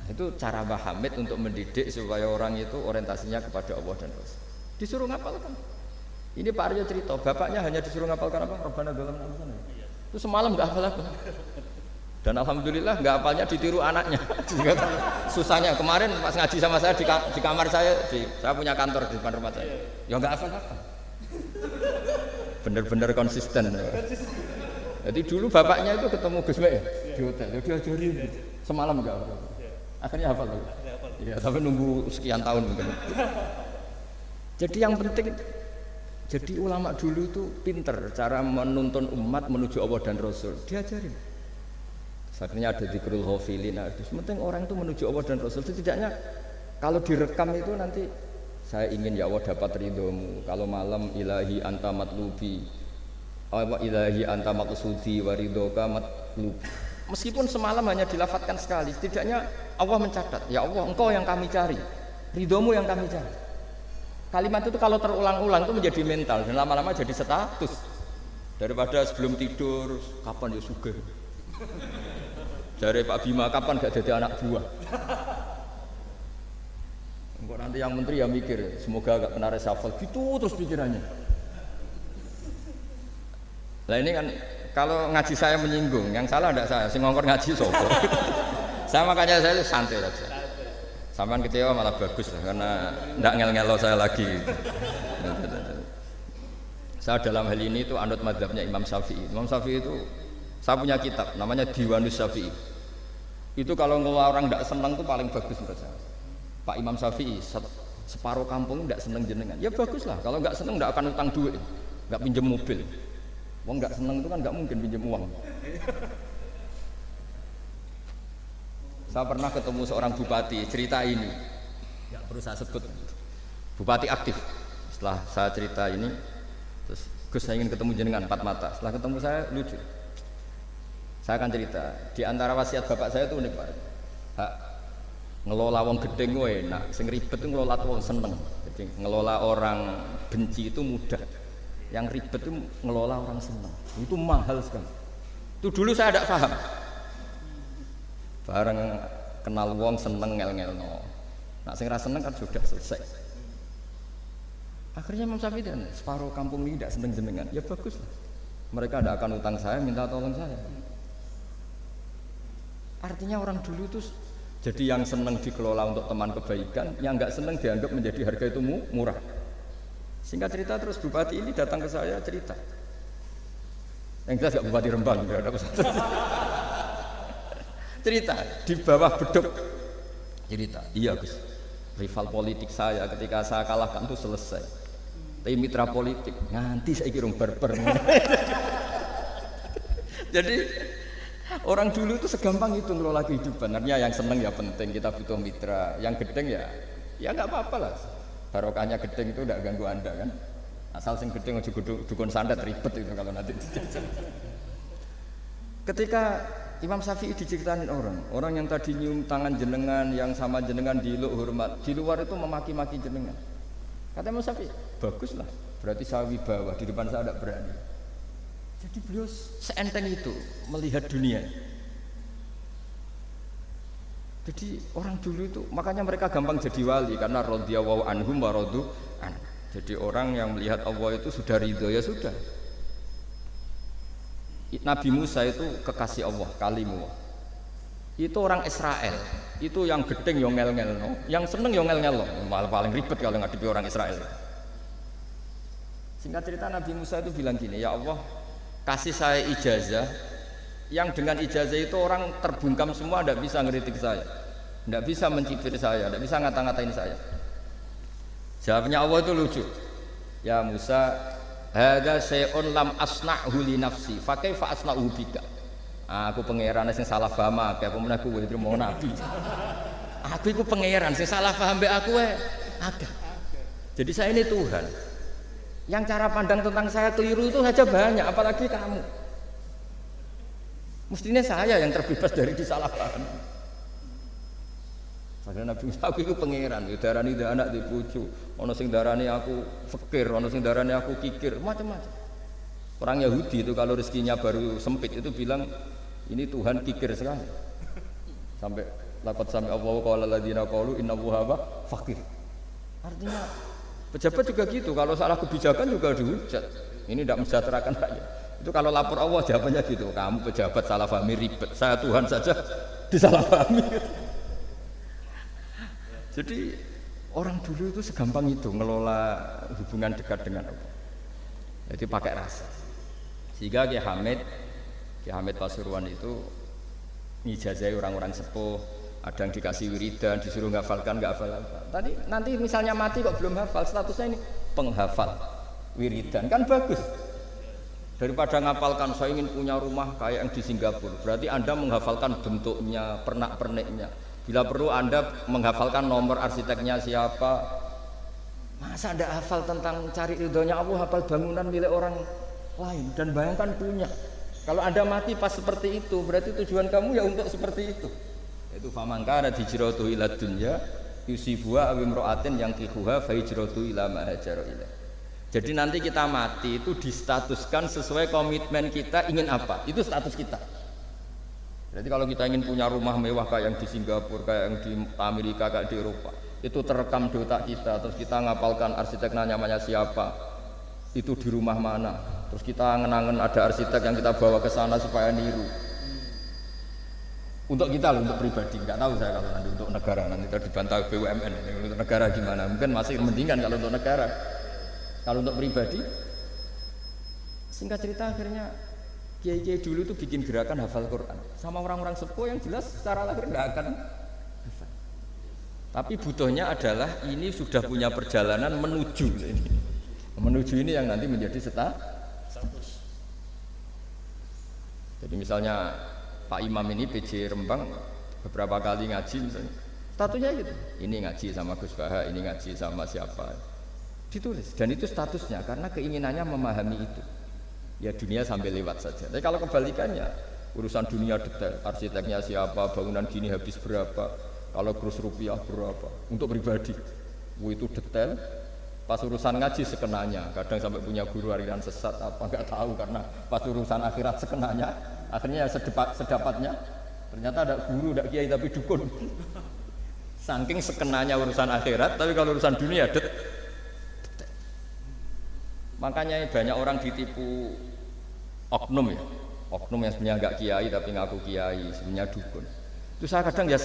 Itu cara Mbah Hamid untuk mendidik supaya orang itu orientasinya kepada Allah dan Rasul. Disuruh ngapalkan. Ini Pak Aryo cerita, bapaknya hanya disuruh ngapalkan apa? Rabbana dalam sana. Itu semalam nggak hafal apa. Dan alhamdulillah nggak hafalnya ditiru anaknya. Susahnya kemarin pas ngaji sama saya di kamar saya punya kantor di depan rumah saya. Ya nggak hafal apa. Bener-bener konsisten. Jadi dulu bapaknya itu ketemu Gus Mek di hotel, dia diajarin semalam nggak hafal. Akhirnya hafal lagi. Ya, tapi nunggu sekian tahun mungkin. Jadi yang penting, jadi ulama dulu itu pinter cara menuntun umat menuju Allah dan Rasul. Diajarin. Akhirnya ada dzikrul ghafilin. Penting orang itu menuju Allah dan Rasul. Setidaknya kalau direkam itu nanti saya ingin ya Allah dapat ridhomu. Kalau malam ilahi anta matlubi, ilahi anta maqsudi wa ridhoka matlubi. Meskipun semalam hanya dilafatkan sekali, setidaknya Allah mencatat, ya Allah engkau yang kami cari, ridhomu yang kami cari. Kalimat itu kalau terulang-ulang itu menjadi mental dan lama-lama jadi status. Daripada sebelum tidur, kapan ya sugih. Dari Pak Bima, kapan gak jadi anak buah. Engkau nanti yang menteri ya mikir, semoga gak kena reshuffle, gitu terus pikirannya. Nah ini kan kalau ngaji saya menyinggung, yang salah tidak saya, si ngongkor ngaji sopo. Saya makanya saya santai saja. Sampai kecewa malah bagus lah, karena tidak ngel-ngelo saya lagi. Saya dalam hal ini itu anut mazhabnya Imam Syafi'i. Imam Syafi'i itu, saya punya kitab, namanya Diwanus Syafi'i. Itu kalau orang tidak senang itu paling bagus menurut saya. Pak Imam Syafi'i, separuh kampung tidak senang jenengan. Ya bagus lah, kalau nggak senang tidak akan utang duit, nggak pinjam mobil. Wong nggak seneng itu kan nggak mungkin pinjam uang. Saya pernah ketemu seorang bupati cerita ini, nggak perlu saya sebut. Bupati aktif. Setelah saya cerita ini, terus Gus saya ingin ketemu jenengan 4 mata. Setelah ketemu saya lucu. Saya akan cerita. Di antara wasiat bapak saya itu unik Pak. Hak ngelola wong gedeng gue enak. Sing ribet itu ngelola wong seneng. Jadi ngelola orang benci itu mudah. Yang ribet itu ngelola orang senang, itu mahal sekali. Itu dulu saya tidak paham. Bareng kenal wong seneng ngel-ngel no. Nak sing ra seneng kan sudah selesai. Akhirnya Imam Syafi'i dan separuh kampung ini tidak seneng jenengan. Ya bagus lah. Mereka tidak akan utang saya, minta tolong saya. Artinya orang dulu itu jadi yang seneng dikelola untuk teman kebaikan, yang nggak seneng dianggap menjadi harga itu murah. Singkat cerita terus bupati ini datang ke saya cerita. Yang jelas gak bupati Rembang, gak ada cerita di bawah beduk. Cerita, iya Gus. Rival politik saya ketika saya kalahkan itu selesai. Tapi mitra politik nganti saya kira barbar. Jadi orang dulu itu segampang itu ngelola kehidupan. Artinya yang seneng ya penting, kita butuh mitra. Yang gedeng ya nggak apa-apa lah. Barokahnya gedeng itu tidak ganggu anda kan. Asal sing gedeng aja dukun sandat ribet itu kalau nanti dijajal. Ketika Imam Syafi'i diceritain orang yang tadi nyium tangan jenengan, yang sama jenengan diluk hormat, di luar itu memaki-maki jenengan. Kata Imam Syafi'i, baguslah, berarti saya wibawa, di depan saya tidak berani. Jadi beliau seenteng itu melihat dunia. Jadi orang dulu itu makanya mereka gampang jadi wali karena radhiyallahu anhum wa radu an. Jadi orang yang melihat Allah itu sudah ridho ya sudah. Nabi Musa itu kekasih Allah, kalimullah. Itu orang Israel. Itu yang gedeng yo ngel-ngel no, yang seneng yo ngel-ngel no. Malah paling ribet kalau ngadepi orang Israel. Singkat cerita Nabi Musa itu bilang gini, ya Allah, kasih saya ijazah yang dengan ijazah itu orang terbungkam semua tidak bisa ngeritik saya, tidak bisa mencibir saya, tidak bisa ngata-ngatain saya. Jawabnya Allah itu lucu. Ya Musa, hadza syai'un lam asna'hu li nafsi, fa kaifa asna'hu bika. Aku pangeran sing salah paham akeh, pemen aku mau nabi. Aku iku pangeran sing salah paham mbek aku wae. Ada. Jadi saya ini Tuhan. Yang cara pandang tentang saya keliru itu saja banyak, apalagi kamu. Mestinya saya yang terbebas dari disalahpahami. Karena Nabi Musa aku itu pangeran, darani anak dipuju, ono sing darani aku fakir, ono sing darani aku kikir, macam-macam. Orang Yahudi itu kalau rezekinya baru sempit itu bilang ini Tuhan kikir sekali. Sampai laqad sami Allahu qala alladziina qalu innallaha fakir. Artinya pejabat juga gitu, kalau salah kebijakan juga dihujat. Ini tidak mensejahterakan rakyat. Itu kalau lapor Allah jawabannya gitu, kamu pejabat salah pahami ribet, saya Tuhan saja disalahpahami. Jadi orang dulu itu segampang itu ngelola hubungan dekat dengan Allah. Jadi pakai rasa. Sehingga Ki Hamid Pasuruan itu ngijazai orang-orang sepuh, ada yang dikasih wiridan, disuruh menghafalkan nggak hafal. Tadi nanti misalnya mati kok belum hafal, statusnya ini penghafal wiridan kan bagus. Daripada ngapalkan saya ingin punya rumah kayak yang di Singapura, berarti Anda menghafalkan bentuknya, pernak-perniknya. Bila perlu Anda menghafalkan nomor arsiteknya siapa. Masa Anda hafal tentang cari ridhonya Allah, hafal bangunan milik orang lain dan bayangkan punya. Kalau Anda mati pas seperti itu, berarti tujuan kamu ya untuk seperti itu. Itu faman kana hijratuhu ila dunya yusibuha aw imra'atin yang kihuha fa hijratuhu ila ma hajara ilaih. Jadi nanti kita mati itu distatuskan sesuai komitmen kita ingin apa. Itu status kita. Jadi kalau kita ingin punya rumah mewah kayak yang di Singapura, kayak yang di Amerika, kayak di Eropa, itu terekam di otak kita. Terus kita ngapalkan arsiteknya namanya siapa, itu di rumah mana. Terus kita ngenangan ada arsitek yang kita bawa ke sana supaya niru. Untuk kita loh, untuk pribadi. Nggak tahu saya kalau nanti untuk negara, nanti dibantah BUMN. Untuk negara gimana? Mungkin masih mendingan kalau untuk negara. Kalau untuk pribadi, singkat cerita akhirnya kiai-kiai dulu itu bikin gerakan hafal Quran sama orang-orang sepuh yang jelas secara lahir tidak akan hafal. Tapi butuhnya adalah ini sudah punya perjalanan menuju ini yang nanti menjadi status. Jadi misalnya Pak Imam ini PJ Rembang beberapa kali ngaji misalnya, statusnya gitu. Ini ngaji sama Gus Baha, ini ngaji sama siapa. Ditulis dan itu statusnya karena keinginannya memahami itu. Ya dunia sampai lewat saja. Tapi kalau kebalikannya, urusan dunia detail, arsiteknya siapa, bangunan gini habis berapa, kalau kurs rupiah berapa, untuk pribadi, itu detail. Pas urusan ngaji sekenanya, kadang sampai punya guru aliran sesat apa nggak tahu karena pas urusan akhirat sekenanya, akhirnya sedapatnya, ternyata ada guru, ada kiai tapi dukun. Saking sekenanya urusan akhirat, tapi kalau urusan dunia detail. Makanya banyak orang ditipu oknum ya, oknum yang sebenarnya enggak kiai tapi ngaku kiai, sebenarnya dukun. Itu saya kadang ya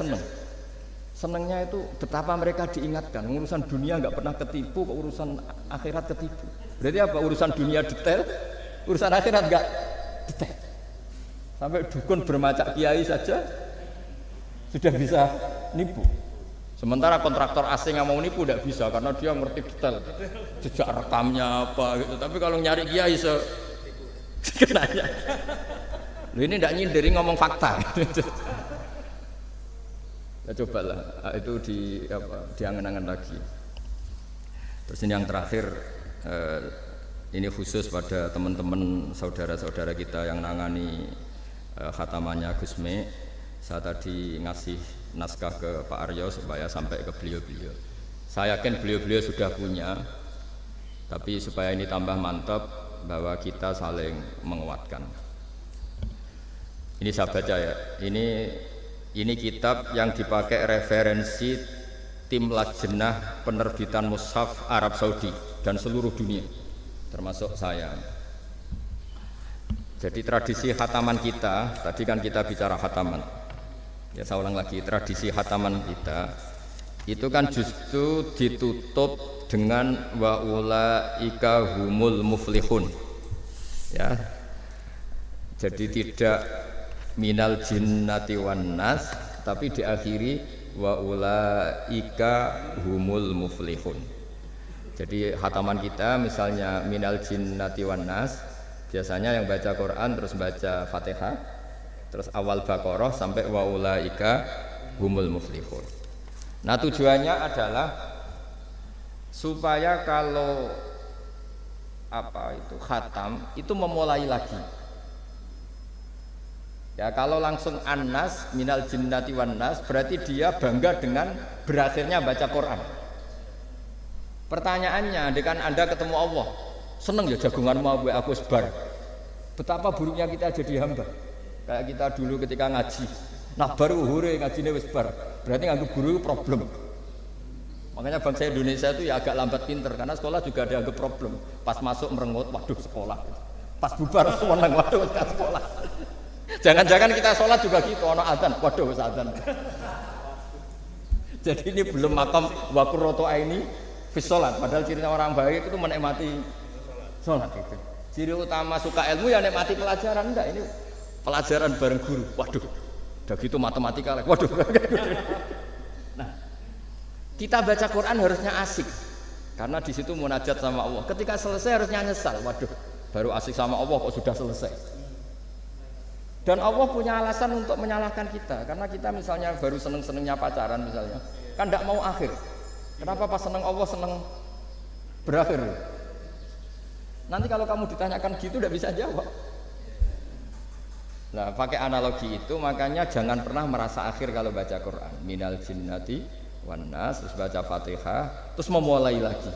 senengnya itu betapa mereka diingatkan urusan dunia enggak pernah ketipu, kok urusan akhirat ketipu. Berarti apa? Urusan dunia detail, urusan akhirat enggak detail. Sampai dukun bermacak kiai saja sudah bisa nipu. Sementara kontraktor asing yang mau nipu tidak bisa karena dia ngerti detail jejak rekamnya apa gitu. Tapi kalau nyari kiai sekenanya, ini tidak nyindir ngomong fakta. Ya cobalah itu diangen-angen lagi. Terus ini yang terakhir, ini khusus pada teman-teman saudara-saudara kita yang nangani khatamannya Gusme. Saya tadi ngasih naskah ke Pak Aryo supaya sampai ke beliau-beliau. Saya yakin beliau-beliau sudah punya, tapi supaya ini tambah mantap bahwa kita saling menguatkan. Ini saya baca ya. Ini kitab yang dipakai referensi tim lajnah penerbitan mushaf Arab Saudi dan seluruh dunia, termasuk saya. Jadi tradisi khataman kita, tadi kan kita bicara khataman. Ya saya ulang lagi, tradisi khataman kita itu kan justru ditutup dengan wa ulaika humul muflihun. Ya. Jadi tidak minal jinnati wan nas tapi diakhiri wa ulaika humul muflihun. Jadi khataman kita misalnya minal jinnati wan nas, biasanya yang baca Quran terus baca Fatihah, terus awal Baqarah sampai wa ulaika humul muflihun. Nah tujuannya adalah supaya kalau apa itu khatam itu memulai lagi. Ya kalau langsung An-Nas minal jinnati wan nas berarti dia bangga dengan berakhirnya baca Quran. Pertanyaannya, dengan Anda ketemu Allah, seneng ya jagunganmu aku sebar. Betapa buruknya kita jadi hamba. Kayak kita dulu ketika ngaji, nah baru hure ngajine wis bar. Berarti nganggo guru problem. Makanya bangsa Indonesia itu ya agak lambat pinter karena sekolah juga ada agak problem. Pas masuk merengut, waduh sekolah. Pas bubar seneng, waduh ke sekolah. Jangan-jangan kita sholat juga gitu, ono adzan, waduh wis adzan. Jadi ini belum makam wakuroto ini fis sholat. Padahal cirinya orang baik itu menikmati sholat itu. Ciri utama suka ilmu ya nikmati pelajaran. Enggak, ini pelajaran bareng guru. Waduh, udah gitu matematika lagi. Waduh. Nah, kita baca Quran harusnya asik karena di situ munajat sama Allah. Ketika selesai harusnya nyesal. Waduh, baru asik sama Allah kok sudah selesai. Dan Allah punya alasan untuk menyalahkan kita karena kita misalnya baru seneng-senengnya pacaran misalnya, kan tidak mau akhir. Kenapa pas seneng Allah seneng berakhir? Nanti kalau kamu ditanyakan gitu tidak bisa jawab. Nah, pakai analogi itu makanya jangan pernah merasa akhir kalau baca Quran. Minal jinnati wan nas, terus baca Fatihah, terus memulai lagi.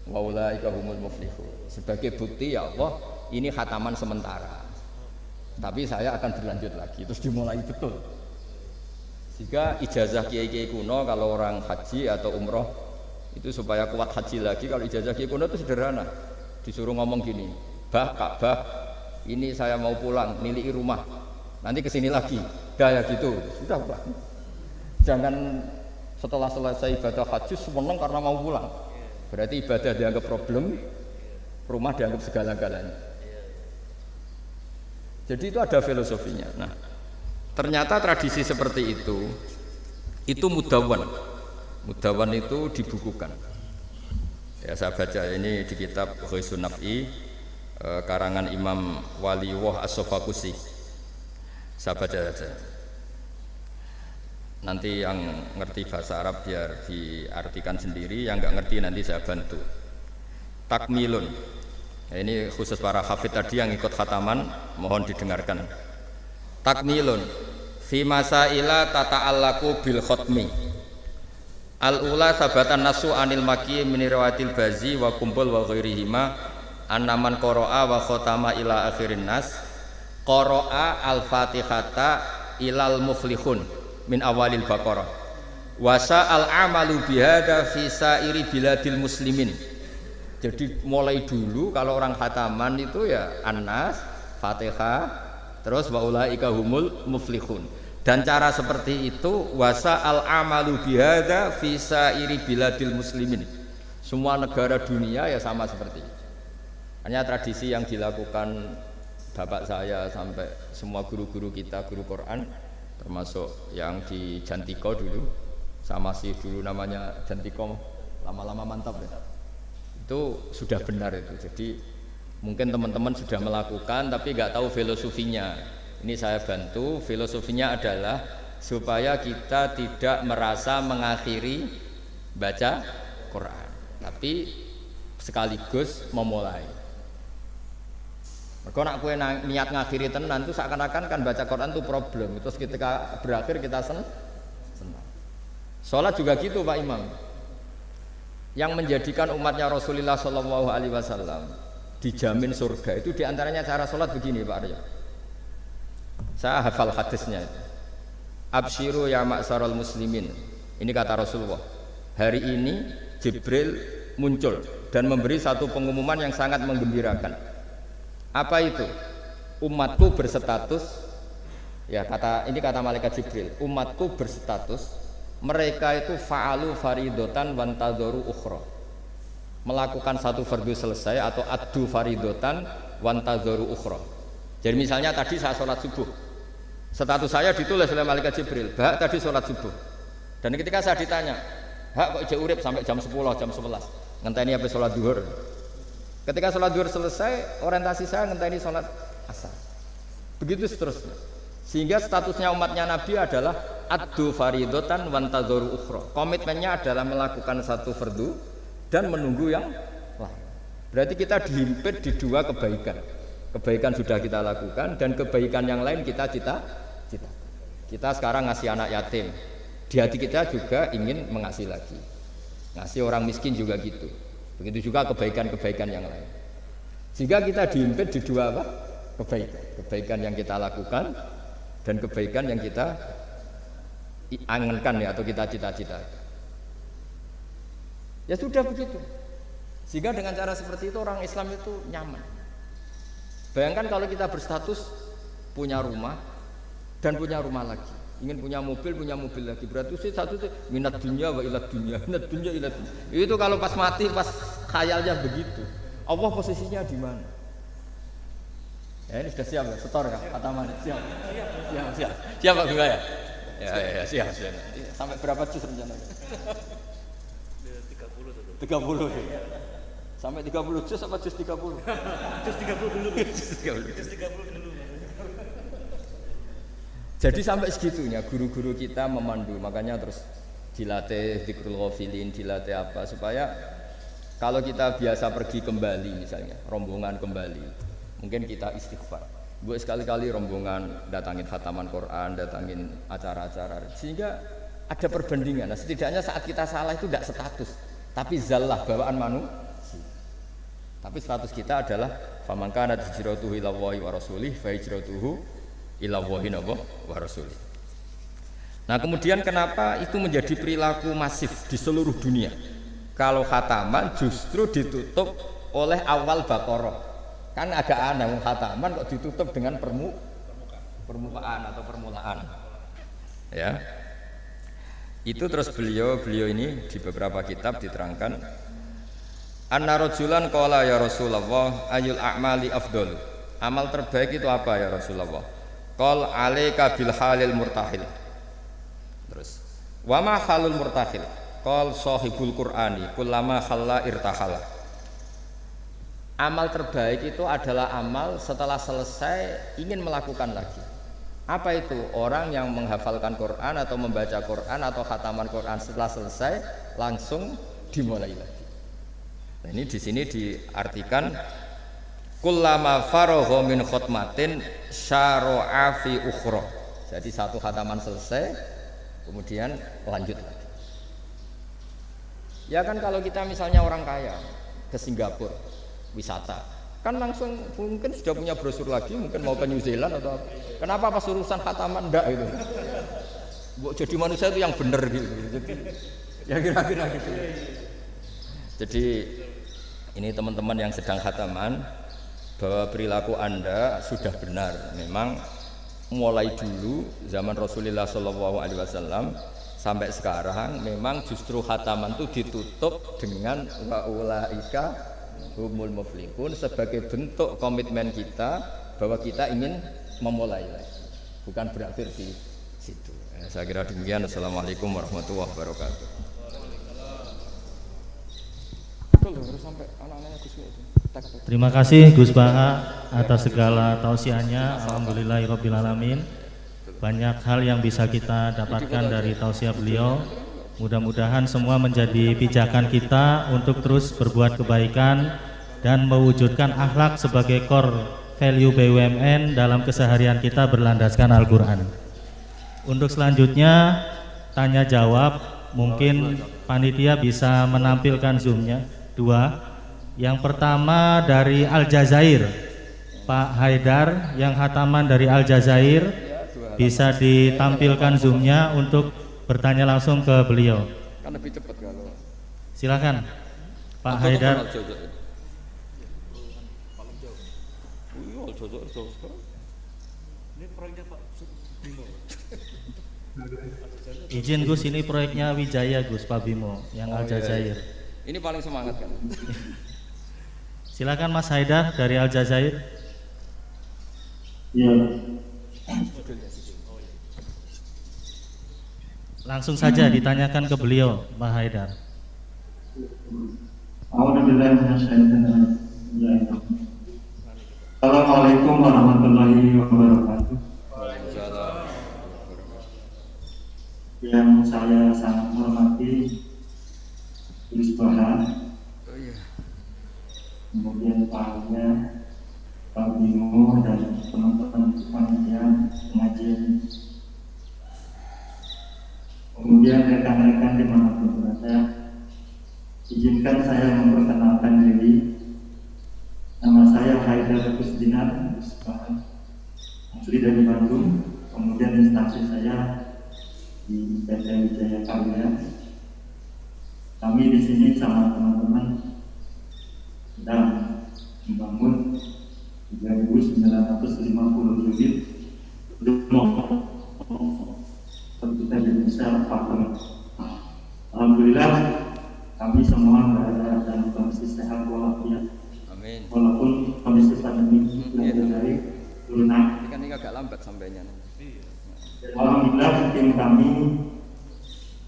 Wa ulaika humul muflihun. Sebagai bukti ya Allah, ini khataman sementara. Tapi saya akan berlanjut lagi, terus dimulai betul. Sehingga ijazah kiai-kiai kuno kalau orang haji atau umroh itu supaya kuat haji lagi, kalau ijazah kiai kuno itu sederhana. Disuruh ngomong gini, "Bah, Ka'bah, ini saya mau pulang, miliki rumah. Nanti kesini lagi." Kayak gitu. Sudah, Pak. Jangan setelah selesai ibadah haji seneng karena mau pulang. Berarti ibadah dianggap problem, rumah dianggap segala-galanya. Jadi itu ada filosofinya. Nah, ternyata tradisi seperti itu mudawwan. Mudawwan itu dibukukan. Ya saya baca ini di kitab Ghisun Naf'i karangan Imam Waliwah As-Sofakusi. Saya baca saja. Nanti yang ngerti bahasa Arab biar diartikan sendiri, yang nggak ngerti nanti saya bantu. Takmilun. Nah, ini khusus para hafid tadi yang ikut khataman, mohon didengarkan. Takmilun fi masaila tata'allaku bil khotmi. Al-ula sabatan nasu anil maki min riwayatil bazi wa kumpul wa ghairihima annaman qara'a wa khatama ila akhirin nas qara'a al-fatihata ilal muflihun min awalil baqarah wasa al-amalu bihada fi sairi biladil muslimin. Jadi mulai dulu kalau orang khataman itu ya An-Nas, Fatihah, terus wa ulaika humul muflihun. Dan cara seperti itu wasa al-amalu bihada fi sairi biladil muslimin. Semua negara dunia ya sama seperti itu. Hanya tradisi yang dilakukan bapak saya sampai semua guru-guru kita, guru Quran, termasuk yang di Jantiko dulu, sama sih dulu namanya Jantiko, lama-lama mantap ya. Itu sudah benar itu. Jadi mungkin teman-teman sudah melakukan tapi nggak tahu filosofinya. Ini saya bantu. Filosofinya adalah supaya kita tidak merasa mengakhiri baca Quran, tapi sekaligus memulai. Mergo nek kowe niat ngakhiri tenan itu seakan-akan kan baca Quran itu problem. Terus ketika berakhir kita senang. Sholat juga gitu Pak Imam. Yang menjadikan umatnya Rasulullah Shallallahu Alaihi Wasallam dijamin surga itu diantaranya cara sholat begini Pak Arya. Saya hafal hadisnya. Absyiru ya ma'syaral muslimin. Ini kata Rasulullah. Hari ini Jibril muncul dan memberi satu pengumuman yang sangat menggembirakan. Apa itu? Umatku berstatus. Ya ini kata malaikat Jibril. Umatku berstatus. Mereka itu fa'alu faridotan wantadharu ukhra. Melakukan satu fardu selesai atau addu faridotan wantadharu ukhra. Jadi misalnya tadi saya sholat subuh, status saya ditulis oleh malaikat Jibril, Hak tadi sholat subuh. Dan ketika saya ditanya, Hak kok ijek urip sampai jam 10, jam 11, ngenteni apa sholat duhur. Ketika sholat duhur selesai, orientasi saya ngenteni sholat asar. Begitu seterusnya. Sehingga statusnya umatnya Nabi adalah addu faridotan wantadzoru ukhra. Komitmennya adalah melakukan satu fardu dan menunggu yang lain. Berarti kita dihimpit di dua kebaikan. Kebaikan sudah kita lakukan dan kebaikan yang lain kita cita. Kita sekarang ngasih anak yatim. Di hati kita juga ingin mengasih lagi. Ngasih orang miskin juga gitu. Begitu juga kebaikan-kebaikan yang lain. Sehingga kita dihimpit di dua apa? Kebaikan. Kebaikan yang kita lakukan dan kebaikan yang kita angankan ya, atau kita cita-citakan. Ya sudah begitu. Sehingga dengan cara seperti itu orang Islam itu nyaman. Bayangkan kalau kita berstatus punya rumah dan punya rumah lagi, ingin punya mobil lagi, berarti satu itu minat dunia wa ilat dunia, minat dunia ilat dunia. Itu kalau pas mati, pas khayalnya begitu. Allah posisinya di mana? Ya, ini sudah siap ya, setor ya, Ataman. Siap Pak Bunga ya? Ya, siap. Sampai berapa juz rencananya? 30 ya. Sampai 30 juz apa juz 30? Juz 30 dulu. Jadi sampai segitunya guru-guru kita memandu, makanya terus dilatih dzikrul ghafilin, dilatih apa supaya kalau kita biasa pergi kembali misalnya, rombongan kembali. Mungkin kita istighfar. Buat sekali-kali rombongan datangin khataman Quran, datangin acara-acara, sehingga ada perbandingan. Nah, setidaknya saat kita salah itu tidak status, tapi zallah bawaan manusia. Tapi status kita adalah faman kana hijratuhu ila Allahi wa rasulih fa hijratuhu ila Allahi wa rasulih. Nah, kemudian kenapa itu menjadi perilaku masif di seluruh dunia? Kalau khataman justru ditutup oleh awal Baqarah. Kan agak aneh khataman kok ditutup dengan permukaan atau permulaan. Ya. Itu terus beliau ini di beberapa kitab diterangkan anna rajulan qala ya Rasulullah ayul a'mali afdalu. Amal terbaik itu apa ya Rasulullah? Qal alaika bil halil murtahil. Terus wa ma halul murtahil? Qal sahibul qur'ani kullama khalla irtahala. Amal terbaik itu adalah amal setelah selesai ingin melakukan lagi. Apa itu? Orang yang menghafalkan Quran atau membaca Quran atau khataman Quran setelah selesai langsung dimulai lagi. Nah, ini di sini diartikan kullama faragha min khutmatin syara'a fi ukhra. Jadi satu khataman selesai kemudian lanjut lagi. Ya kan kalau kita misalnya orang kaya ke Singapura wisata kan langsung mungkin sudah punya brosur lagi, mungkin mau ke New Zealand atau apa. Kenapa pas urusan khataman enggak itu? Jadi manusia itu yang benar gitu. Jadi ya kira-kira gitu. Jadi ini teman-teman yang sedang khataman, bahwa perilaku Anda sudah benar. Memang mulai dulu zaman Rasulullah SAW sampai sekarang memang justru khataman itu ditutup dengan wa ulaika humul muflihun sebagai bentuk komitmen kita bahwa kita ingin memulai lagi, bukan berakhir di situ. Saya kira demikian. Assalamualaikum warahmatullahi wabarakatuh. Terima kasih Gus Baha atas segala tausiahnya. Alhamdulillahirabbil alamin. Banyak hal yang bisa kita dapatkan dari tausiah beliau. Mudah-mudahan semua menjadi pijakan kita untuk terus berbuat kebaikan dan mewujudkan akhlak sebagai core value BUMN dalam keseharian kita berlandaskan Al-Quran. Untuk selanjutnya tanya jawab, mungkin panitia bisa menampilkan zoomnya dua. Yang pertama dari Aljazair, Pak Haidar yang khataman dari Aljazair, bisa ditampilkan zoomnya untuk bertanya langsung ke beliau. Kan lebih cepat kalau. Silakan, Pak Haidar. Ini proyeknya Pak Bimo. Izin Gus, ini proyeknya Wijaya Gus, Pak Bimo yang Aljazair. Ini paling semangat kan. Silakan Mas Haidar dari Aljazair. Iya. Langsung saja ditanyakan ke beliau, Pak Haidar. Assalamualaikum warahmatullahi wabarakatuh. yang saya sangat menghormati Gus Baha, kemudian Pak Arya, Pak Bimo, dan teman-teman panitia pengajian, kemudian rekan-rekan dimanapun berada. Izinkan saya memperkenalkan diri. Nama saya Haidar Kusdinar, asli dari Bandung. Kemudian instansi saya di PT Wijaya Karya. Kami di sini sama teman-teman sedang membangun 3.950 unit rumah kita di Indonesia. Alhamdulillah kami semua berada dalam kondisi sehat walafiat. Amin. Walaupun kondisi pandemi yang dari lunak. Ini kan ini agak lambat sampainya. Alhamdulillah tim kami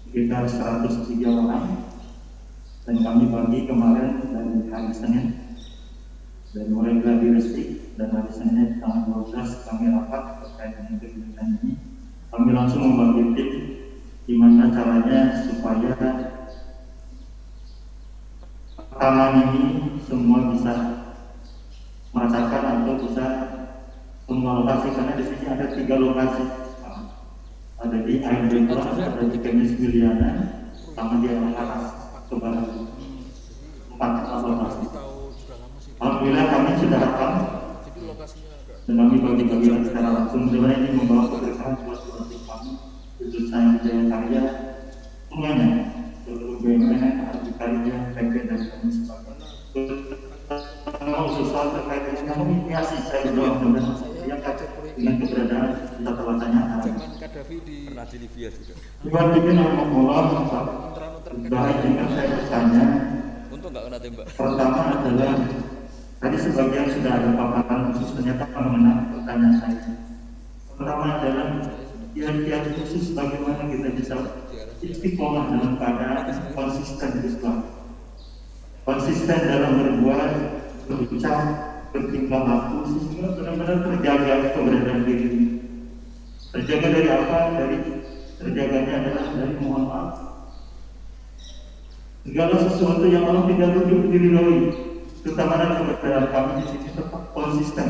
sekitar 103 orang dan kami bagi kemarin dari hari Senin dari mulai gladi resik dan hari Senin tanggal 12 kami rapat terkait dengan kegiatan ini. Kami langsung membagi tim gimana caranya supaya taman ini semua bisa merasakan atau bisa semua lokasi, karena di sini ada 3 lokasi, ada di Air Betul, ada di Kemis Wiliana, sama di atas ke barat, 4 lokasi. Alhamdulillah kami sudah rekam dan kami bagi-bagikan secara langsung. Sebenarnya ini membawa keberkahan buat kami, khususnya Wijaya Karya, semuanya, seluruh BUMN, Karya, PP dan sebagainya. Mau sesuatu terkait dengan inisiasi saya doang dan yang dengan keberadaan kita telah tanyakan. Pernah di Libya juga. Buat bikin Allah, baik dengan saya bertanya. Untung nggak kena tembak. Pertama adalah tadi sebagian sudah ada paparan khusus ternyata mengenai pertanyaan saya. Pertama adalah kiat-kiat khusus bagaimana kita bisa istiqomah dalam keadaan konsisten Islam. Konsisten dalam berbuat, berucap, bertingkah laku sehingga benar-benar terjaga keberadaan diri. Terjaga dari apa? Dari terjaganya adalah dari mohon maaf. Segala sesuatu yang Allah tidak diridhoi, terutama dalam keberadaan kami di sini tetap konsisten.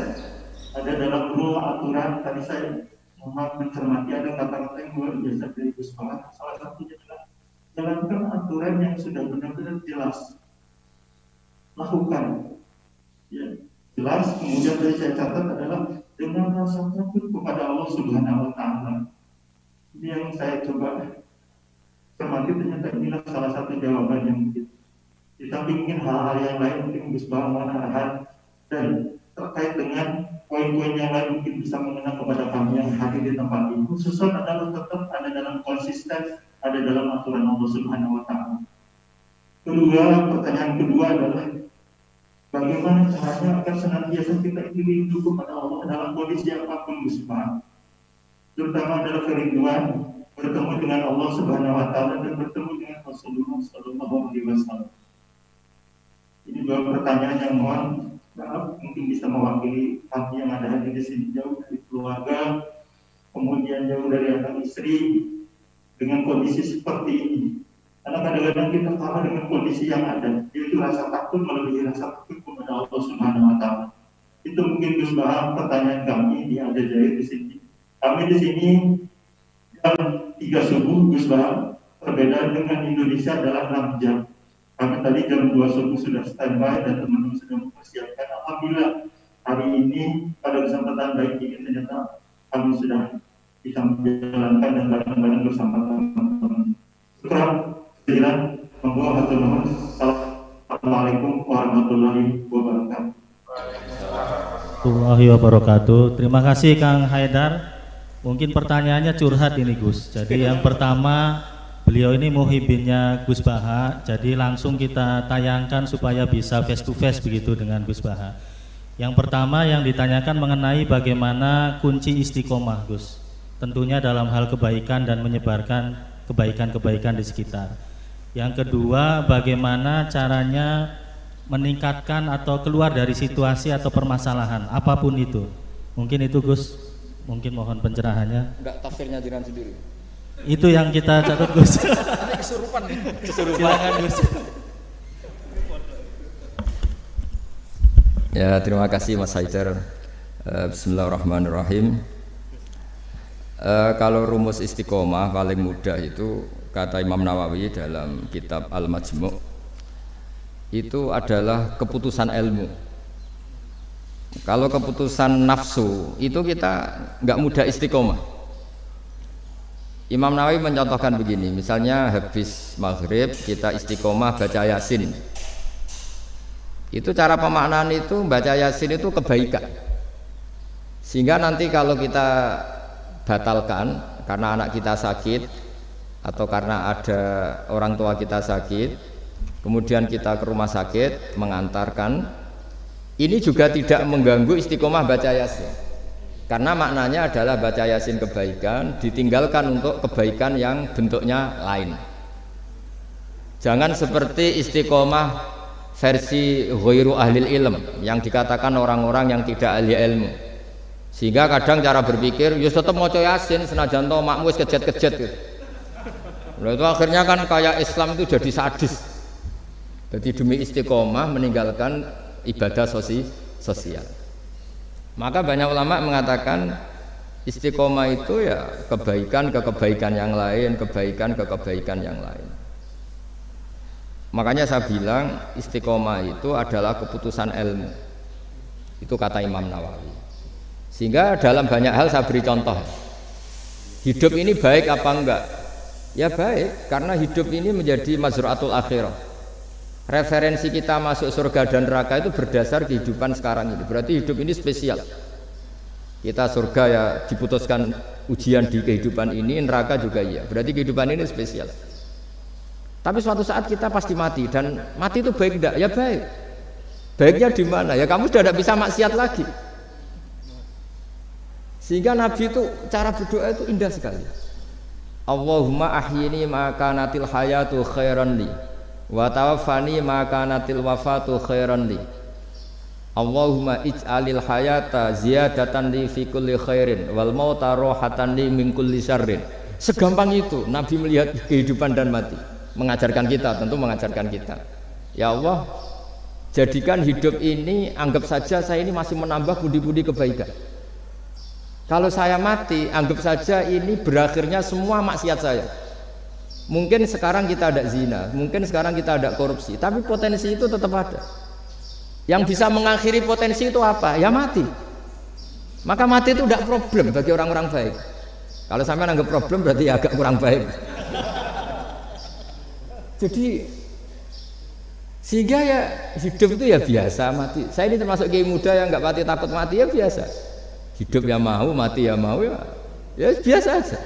Ada dalam dua aturan tadi saya mohon mencermati ada kata-kata yang luar biasa dari Gus Baha. Salah satunya adalah jalankan aturan yang sudah benar-benar jelas. Lakukan, ya, jelas. Kemudian dari saya catat adalah dengan rasa takut kepada Allah Subhanahu Wa Taala. Ini yang saya coba cermati, ternyata inilah salah satu jawaban yang mungkin. Kita ingin hal-hal yang lain mungkin Gus Baha arahan dan terkait dengan poin-poin yang lain mungkin bisa mengenai kepada kami yang hadir di tempat ini. Khususnya adalah tetap ada dalam konsisten, ada dalam aturan Allah Subhanahu Wa Taala. Pertanyaan kedua adalah bagaimana caranya agar senantiasa kita itu rindu kepada Allah dalam kondisi apapun Gus Baha. Terutama adalah kerinduan bertemu dengan Allah Subhanahu Wa Taala dan bertemu dengan Rasulullah Sallallahu Alaihi Wasallam. Ini dua pertanyaan yang mohon maaf mungkin bisa mewakili kami yang ada hadir di sini, jauh dari keluarga, kemudian jauh dari anak istri, dengan kondisi seperti ini. Karena kadang-kadang kita kalah dengan kondisi yang ada, yaitu rasa takut melebihi rasa takut kepada Allah Subhanahu Wa Taala. Itu mungkin Gus Baha pertanyaan kami di ada jahit di sini. Kami di sini jam 3 subuh Gus Baha, perbedaan dengan Indonesia adalah 6 jam. Kami tadi jam 2 subuh sudah standby dan teman-teman sudah mempersiapkan. Alhamdulillah hari ini pada kesempatan baik ini ternyata kami sudah bisa menjalankan dan bareng-bareng bersama teman-teman. Assalamualaikum warahmatullahi wabarakatuh. Terima kasih Kang Haidar. Mungkin pertanyaannya curhat ini Gus. Jadi yang pertama, beliau ini muhibinnya Gus Baha. Jadi langsung kita tayangkan supaya bisa face to face begitu dengan Gus Baha. Yang pertama yang ditanyakan mengenai bagaimana kunci istiqomah Gus. Tentunya dalam hal kebaikan dan menyebarkan kebaikan-kebaikan di sekitar. Yang kedua, bagaimana caranya meningkatkan atau keluar dari situasi atau permasalahan apapun itu. Mungkin itu Gus, mungkin mohon pencerahannya. Enggak tafsirnya jiran sendiri. Itu yang kita catat Gus. Nanti kesurupan nih. Silakan Gus. Ya, terima kasih Mas Haidar. Bismillahirrahmanirrahim. Kalau rumus istiqomah paling mudah itu kata Imam Nawawi dalam kitab Al-Majmu' itu adalah keputusan ilmu. Kalau keputusan nafsu itu kita nggak mudah istiqomah. Imam Nawawi mencontohkan begini, misalnya habis maghrib kita istiqomah baca Yasin. Itu cara pemaknaan itu baca Yasin itu kebaikan. Sehingga nanti kalau kita batalkan karena anak kita sakit atau karena ada orang tua kita sakit, kemudian kita ke rumah sakit mengantarkan, ini juga tidak mengganggu istiqomah baca Yasin. Karena maknanya adalah baca Yasin kebaikan, ditinggalkan untuk kebaikan yang bentuknya lain. Jangan seperti istiqomah versi ghairu ahlil ilm yang dikatakan orang-orang yang tidak ahli ilmu. Sehingga kadang cara berpikir, ya tetap maca Yasin senajan to makmu wis kejet-kejet gitu. Nah, itu akhirnya kan kayak Islam itu jadi sadis. Jadi demi istiqomah meninggalkan ibadah sosial. Maka banyak ulama mengatakan istiqomah itu ya kebaikan ke kebaikan yang lain, kebaikan ke kebaikan yang lain. Makanya saya bilang istiqomah itu adalah keputusan ilmu. Itu kata Imam Nawawi. Sehingga dalam banyak hal saya beri contoh. Hidup ini baik apa enggak? Ya baik, karena hidup ini menjadi mazru'atul akhirah. Referensi kita masuk surga dan neraka itu berdasar kehidupan sekarang ini. Berarti hidup ini spesial. Kita surga ya diputuskan ujian di kehidupan ini, neraka juga iya. Berarti kehidupan ini spesial. Tapi suatu saat kita pasti mati, dan mati itu baik enggak? Ya baik. Baiknya di mana? Ya kamu sudah tidak bisa maksiat lagi. Sehingga Nabi itu cara berdoa itu indah sekali. Allahumma ahyini ma kanatil hayatu khairan li wa tawaffani ma kanatil wafatu khairan li. Allahumma ij'alil hayata ziyadatan li fi kulli khairin wal mauta rohatan li min kulli syarrin. Segampang itu Nabi melihat kehidupan dan mati. Mengajarkan kita, tentu mengajarkan kita. Ya Allah, jadikan hidup ini, anggap saja saya ini masih menambah budi-budi kebaikan. Kalau saya mati, anggap saja ini berakhirnya semua maksiat saya. Mungkin sekarang kita ada zina, mungkin sekarang kita ada korupsi, tapi potensi itu tetap ada. Yang bisa mengakhiri potensi itu apa? Ya mati. Maka mati itu tidak problem bagi orang-orang baik. Kalau sampai anggap problem berarti agak kurang baik. Jadi sehingga ya hidup itu ya biasa, mati. Saya ini termasuk kiai muda yang nggak pati takut mati, ya biasa. Hidup ya mau, mati ya mau, ya biasa aja.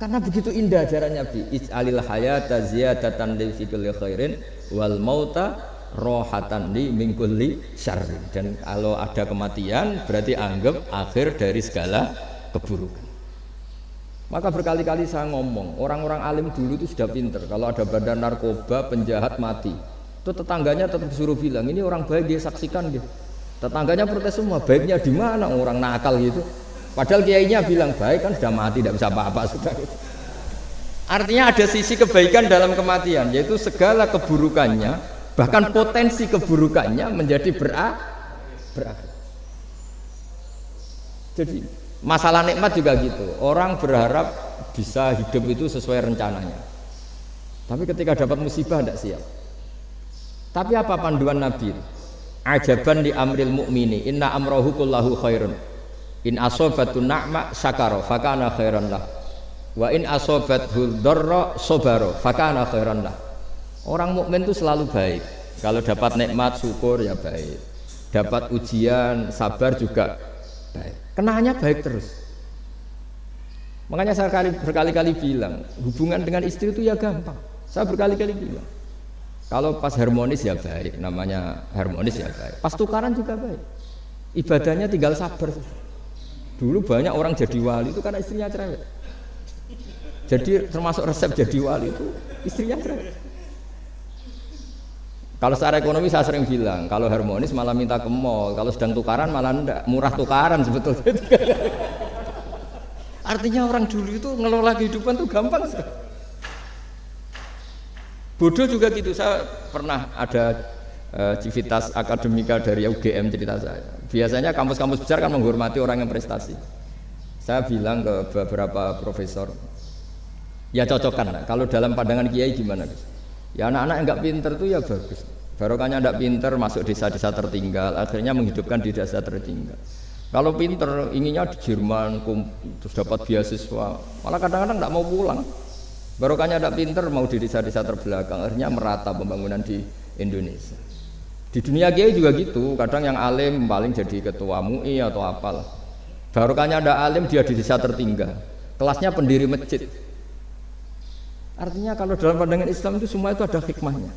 Karena begitu indah ajaran Nabi. Ij'alil hayata ziyadatan li fi kulli khairin wal mauta rohatan li min kulli syarrin. Dan kalau ada kematian berarti anggap akhir dari segala keburukan. Maka berkali-kali saya ngomong, orang-orang alim dulu itu sudah pinter. Kalau ada bandar narkoba, penjahat mati, itu tetangganya tetap disuruh bilang, ini orang baik, dia saksikan dia. Tetangganya protes semua, baiknya di mana orang nakal gitu. Padahal kiainya bilang baik kan sudah mati, tidak bisa apa-apa sudah. Artinya ada sisi kebaikan dalam kematian, yaitu segala keburukannya, bahkan potensi keburukannya menjadi berakhir. Jadi masalah nikmat juga gitu. Orang berharap bisa hidup itu sesuai rencananya, tapi ketika dapat musibah tidak siap. Tapi apa panduan Nabi? Ajaban di amril mu'mini inna amrohu kullahu khairun in asobatu na'ma syakara fakana khairan lah wa in asobathu dharra sobaro fakana khairan lah. Orang mukmin itu selalu baik. Kalau dapat nikmat syukur ya baik, dapat ujian sabar juga baik, kenanya baik terus. Makanya saya berkali-kali bilang hubungan dengan istri itu ya gampang. Saya berkali-kali bilang kalau pas harmonis ya baik, namanya harmonis ya baik. Pas tukaran juga baik. Ibadahnya tinggal sabar. Dulu banyak orang jadi wali itu karena istrinya cerewet. Jadi termasuk resep jadi wali itu istrinya cerewet. Kalau secara ekonomi saya sering bilang, kalau harmonis malah minta ke mall, kalau sedang tukaran malah enggak, murah tukaran sebetulnya. Artinya orang dulu itu ngelola kehidupan tuh gampang sekali. Bodoh juga gitu. Saya pernah ada civitas akademika dari UGM cerita saya. Biasanya kampus-kampus besar kan menghormati orang yang prestasi. Saya bilang ke beberapa profesor, ya cocokkan lah. Kalau dalam pandangan kiai gimana, Gus? Ya anak-anak yang nggak pinter tuh ya bagus. Barokahnya nggak pinter masuk desa-desa tertinggal, akhirnya menghidupkan di desa tertinggal. Kalau pinter inginnya di Jerman, terus dapat beasiswa, malah kadang-kadang nggak mau pulang. Barokahnya nggak pinter mau di desa-desa terbelakang, akhirnya merata pembangunan di Indonesia. Di dunia kiai juga gitu, kadang yang alim paling jadi ketua MUI atau apalah. Barokahnya ada alim dia di desa tertinggal, kelasnya pendiri masjid. Artinya kalau dalam pandangan Islam itu semua itu ada hikmahnya.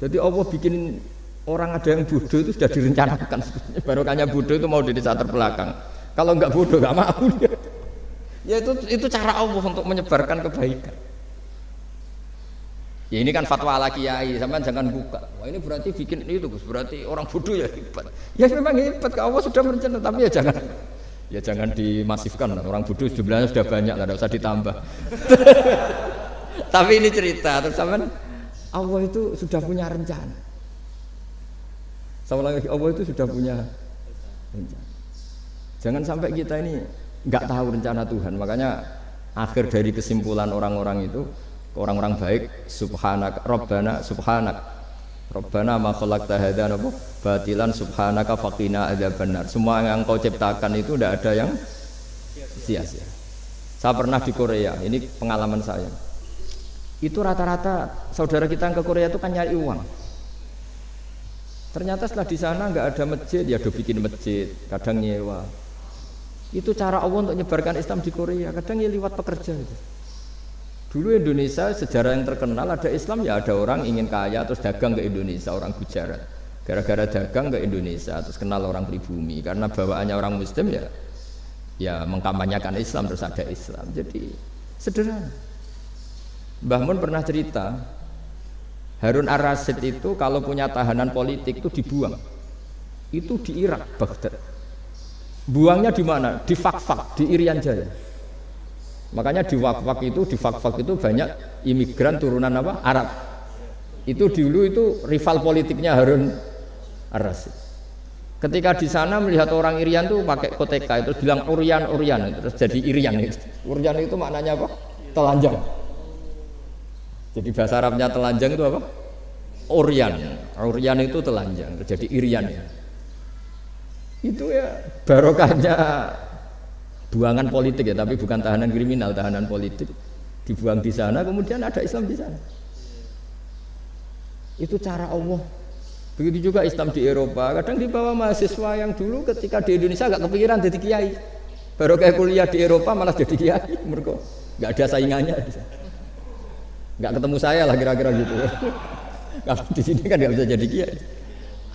Jadi Allah bikin orang ada yang bodoh itu sudah direncanakan. Barokahnya bodoh itu mau di desa terbelakang. Kalau enggak bodoh enggak mau dia. Ya itu cara Allah untuk menyebarkan kebaikan. Ya ini kan fatwa ala kiai, sampean jangan buka. Wah ini berarti bikin itu Gus, berarti orang bodoh ya hebat. Ya memang hebat, Allah sudah merencanakan, tapi ya jangan dimasifkan. Orang bodoh jumlahnya sudah banyak, tidak usah ditambah. Tapi ini cerita, terus sampean Allah itu sudah punya rencana. Sama lagi Allah itu sudah punya rencana. Jangan sampai kita ini nggak tahu rencana Tuhan. Makanya akhir dari kesimpulan orang-orang itu, orang-orang baik, subhanak Rabbana subhanak Rabbana ma khalaqta hadza batilan subhanaka faqina adzabannar. Semua yang Engkau ciptakan itu tidak ada yang sia-sia. Saya pernah di Korea, ini pengalaman saya. Itu rata-rata saudara kita yang ke Korea itu kan nyari uang. Ternyata setelah di sana nggak ada masjid, ya do bikin masjid, kadang nyewa. Itu cara Allah untuk menyebarkan Islam di Korea, kadang ya lewat pekerja itu. Dulu Indonesia sejarah yang terkenal ada Islam ya ada orang ingin kaya terus dagang ke Indonesia, orang Gujarat. Gara-gara dagang ke Indonesia terus kenal orang pribumi karena bawaannya orang Muslim ya mengkampanyekan Islam terus ada Islam. Jadi sederhana. Mbah Mun pernah cerita Harun Ar-Rasyid itu kalau punya tahanan politik itu dibuang. Itu di Irak, Baghdad. Buangnya di mana? Di Fakfak, di Irian Jaya. Makanya di Fakfak itu banyak imigran turunan apa? Arab. Itu dulu itu rival politiknya Harun Ar-Rasyid. Ketika di sana melihat orang Irian tuh pakai koteka itu bilang Urian terus jadi Irian itu. Urian itu maknanya apa? Telanjang. Jadi bahasa Arabnya telanjang itu apa? Urian itu telanjang, jadi Irian. Itu ya barokahnya buangan politik ya, tapi bukan tahanan kriminal, tahanan politik dibuang di sana, kemudian ada Islam di sana. Itu cara Allah. Begitu juga Islam di Eropa, kadang dibawa mahasiswa yang dulu ketika di Indonesia agak kepikiran jadi kiai. Baru kayak kuliah di Eropa malah jadi kiai, mereka nggak ada saingannya. Nggak ketemu saya lah kira-kira gitu. Kalau di sini kan nggak bisa jadi kiai.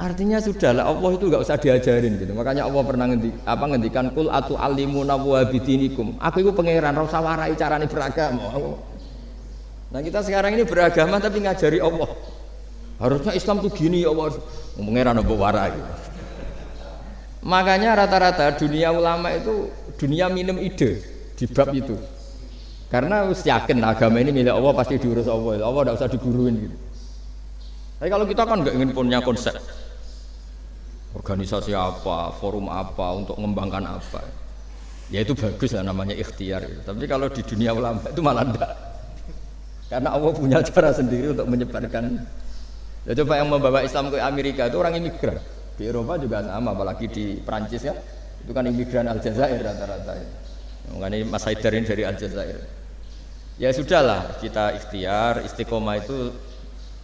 Artinya sudahlah Allah itu nggak usah diajarin gitu. Makanya Allah pernah ngendikan kul atu alimuna wa bidinikum. Aku itu pangeran, ora usah warai carane beragama. Nah kita sekarang ini beragama tapi ngajari Allah. Harusnya Islam tuh gini ya Allah. Pangeran apa warai. Makanya rata-rata dunia ulama itu dunia minum ide di bab itu. Karena harus yakin agama ini milik Allah pasti diurus Allah. Allah tidak usah diguruin gitu. Tapi kalau kita kan nggak ingin punya konsep organisasi apa, forum apa untuk mengembangkan apa, ya itu bagus lah namanya ikhtiar. Gitu. Tapi kalau di dunia ulama itu malah enggak. Karena Allah punya cara sendiri untuk menyebarkan. Ya coba yang membawa Islam ke Amerika itu orang imigran. Di Eropa juga sama, apalagi di Prancis ya. Itu kan imigran Aljazair rata-rata. Mengenai Mas Haidar ini dari Aljazair. Ya sudahlah, kita ikhtiar, istiqomah itu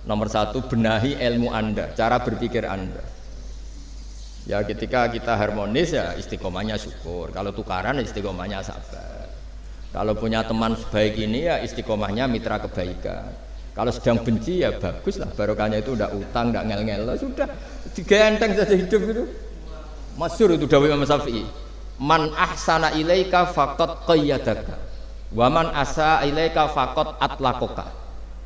nomor satu, benahi ilmu Anda, cara berpikir Anda. Ya ketika kita harmonis ya istiqomahnya syukur, kalau tukaran ya istiqomahnya sabar. Kalau punya teman sebaik ini ya istiqomahnya mitra kebaikan. Kalau sedang benci ya bagus lah, barokahnya itu udah utang, udah ngel-ngel, sudah digenteng saja hidup itu. Masyhur itu dawuh Imam Syafi'i, man ahsana ilaika faqad qayyadaka. Waman asa ilaika faqad atlaqaka.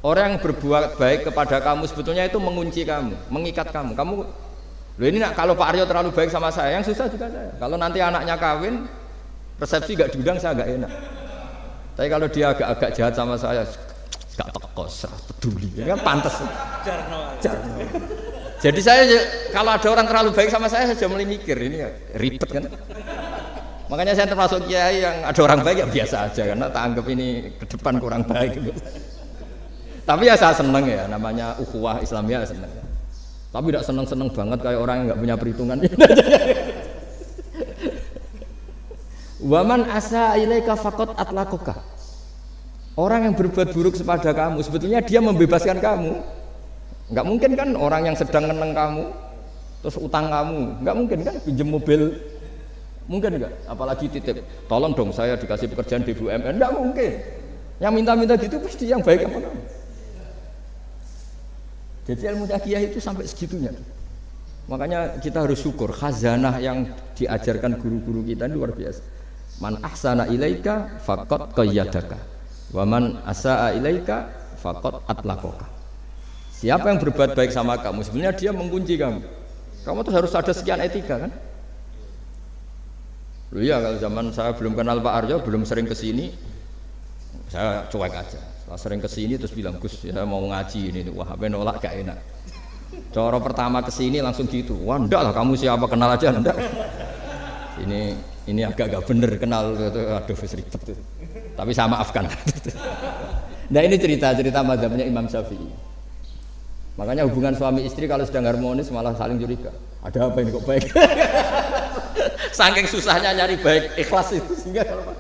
Orang yang berbuat baik kepada kamu sebetulnya itu mengunci kamu, mengikat kamu. Loh ini kalau Pak Aryo terlalu baik sama saya, yang susah juga saya. Kalau nanti anaknya kawin, Resepsi gak diundang saya gak enak. Tapi kalau dia agak-agak jahat sama saya, gak teko, peduli. Ya kan pantas. Jarno. Jadi saya kalau ada orang terlalu baik sama saya sudah mulai mikir ini ya, ribet kan. Makanya saya termasuk kiai yang ada orang baik ya biasa aja karena tak anggap ini ke depan kurang baik. Tapi ya saya seneng ya, namanya ukhuwah Islamiyah seneng. Tapi tidak seneng-seneng banget kayak orang yang nggak punya perhitungan. Waman asa ilaika faqat atlaqaka. Orang yang berbuat buruk kepada kamu sebetulnya dia membebaskan kamu. Nggak mungkin kan orang yang sedang ngeneng kamu terus utang kamu, nggak mungkin kan pinjam mobil, mungkin nggak? Apalagi titip, tolong dong saya dikasih pekerjaan di BUMN, nggak mungkin. Yang minta-minta gitu pasti yang baik apa kamu. Jadi ilmu taqiyah itu sampai segitunya. Makanya kita harus syukur khazanah yang diajarkan guru-guru kita ini luar biasa. Man ahsana ilaika faqad qayyadaka wa man asaa ilaika faqad atlaqaka. Siapa yang berbuat baik sama kamu sebenarnya dia mengunci kamu. Kamu tuh harus ada sekian etika kan? Loh iya, kalau zaman saya belum kenal Pak Arjo, belum sering kesini, saya cuek aja. Setelah sering kesini terus bilang, Gus ya mau ngaji ini, wah apa nolak gak enak. Cara pertama kesini langsung gitu, wah enggak lah kamu siapa kenal aja enggak. Ini agak bener kenal, aduh ribet. Tapi saya maafkan. Nah ini cerita mazhabnya Imam Syafi'i. Makanya hubungan suami istri kalau sedang harmonis malah saling curiga. Ada apa ini kok baik? Saking susahnya nyari baik ikhlas itu sehingga kalau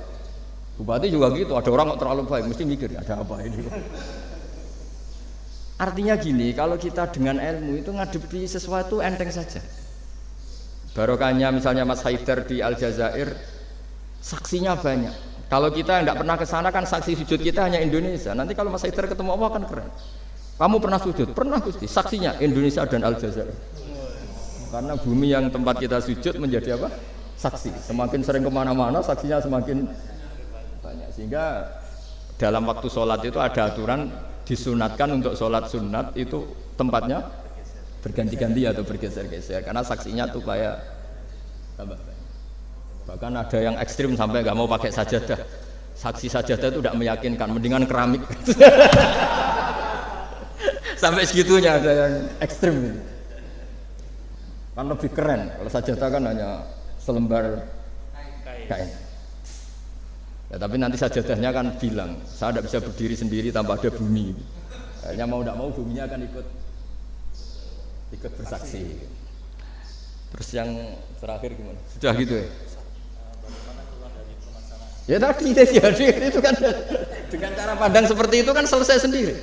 bupati juga gitu, ada orang kok terlalu baik mesti mikir ada apa ini. Artinya gini, kalau kita dengan ilmu itu ngadepi sesuatu enteng saja. Barokahnya misalnya Mas Haidar di Aljazair, saksinya banyak. Kalau kita tidak pernah ke sana kan saksi sujud kita hanya Indonesia. Nanti kalau Mas Haidar ketemu Allah kan keren. Kamu pernah sujud? Pernah Gusti. Saksinya Indonesia dan Aljazair. Karena bumi yang tempat kita sujud menjadi apa? Saksi. Semakin sering kemana-mana saksinya semakin banyak. Sehingga dalam waktu sholat itu ada aturan disunatkan untuk sholat sunat itu tempatnya berganti-ganti atau bergeser-geser. Karena saksinya tuh kayak tambah banyak. Bahkan ada yang ekstrim sampai nggak mau pakai sajadah. Saksi sajadah itu tidak meyakinkan, mendingan keramik. Sampai segitunya ada yang ekstrim ini. Kan lebih keren. Kalau sajadah kan hanya selembar kain. Ya, tapi nanti sajadahnya kan bilang, saya tidak bisa berdiri sendiri tanpa ada bumi. Akhirnya mau tidak mau buminya akan ikut bersaksi. Terus yang terakhir gimana? Sudah gitu ya? Ya tadi itu kan dengan cara pandang seperti itu kan selesai sendiri.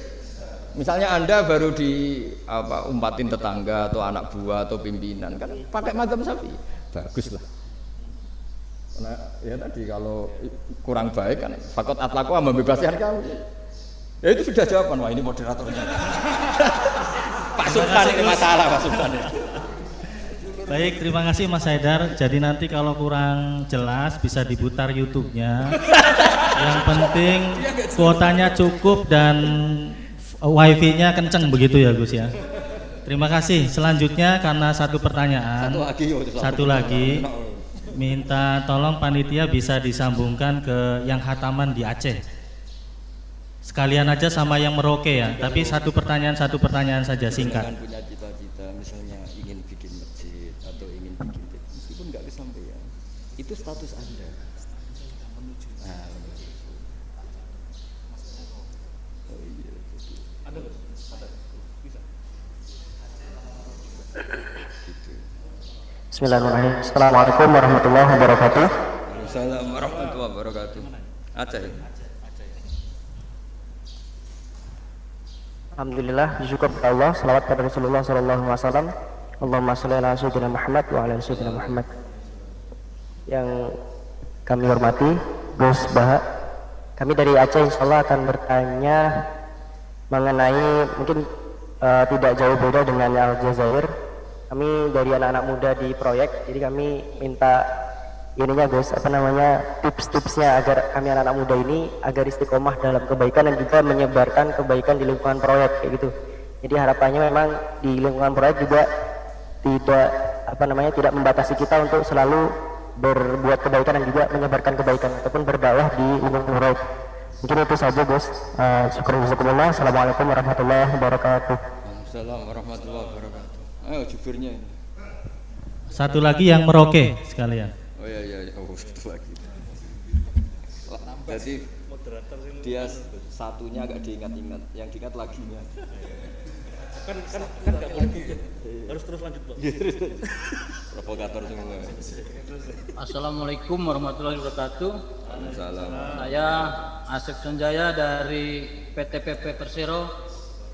Misalnya Anda baru umpatin tetangga atau anak buah atau pimpinan kan pakai mazhab Syafi'i, bagus lah. Nah, ya tadi kalau kurang baik kan fakot atlaqo membebaskan kamu. Ya itu sudah jawaban. Wah ini moderatornya. Pak Sultan ini masalah Pak Sultan. Baik, terima kasih Mas Haidar. Jadi nanti kalau kurang jelas bisa diputar YouTube-nya. Yang penting kuotanya cukup dan wifi-nya kenceng begitu ya Gus ya. Terima kasih. Selanjutnya karena satu pertanyaan, satu lagi, minta tolong panitia bisa disambungkan ke yang khataman di Aceh. Sekalian aja sama yang Merauke ya. Tapi satu pertanyaan saja singkat. Punya cita-cita misalnya ingin bikin masjid atau ingin bikin meskipun nggak kesampaian, itu status Anda. Bismillahirrahmanirrahim. Assalamualaikum warahmatullahi wabarakatuh. Waalaikumsalam warahmatullahi wabarakatuh. Aceh. Alhamdulillah, syukur kepada Allah, salawat pada Rasulullah sallallahu alaihi wasallam. Allahumma shalli ala sayyidina Muhammad wa ala sayyidina Muhammad. Yang kami hormati Gus Baha, kami dari Aceh insyaallah akan bertanya mengenai mungkin tidak jauh beda dengan Aljazair. Kami dari anak-anak muda di proyek, jadi kami minta ininya Gus, tips-tipsnya agar kami anak-anak muda ini agar istiqomah dalam kebaikan dan juga menyebarkan kebaikan di lingkungan proyek kayak gitu. Jadi harapannya memang di lingkungan proyek juga tidak membatasi kita untuk selalu berbuat kebaikan dan juga menyebarkan kebaikan ataupun berdakwah di lingkungan Nuraid. Mungkin itu saja Gus. Syukur jazakumullah. Assalamualaikum warahmatullahi wabarakatuh. Waalaikumsalam warahmatullahi wabarakatuh. Ayo jubirnya ini. Satu lagi yang Merauke sekalian. Oh iya, oh satu lagi. Jadi dia satunya agak diingat-ingat, yang diingat laginya. kan nggak boleh gitu. Harus terus lanjut, Pak. Provokator semua. Assalamualaikum warahmatullahi wabarakatuh. Waalaikumsalam. Saya Asep Sanjaya dari PT PP Persero,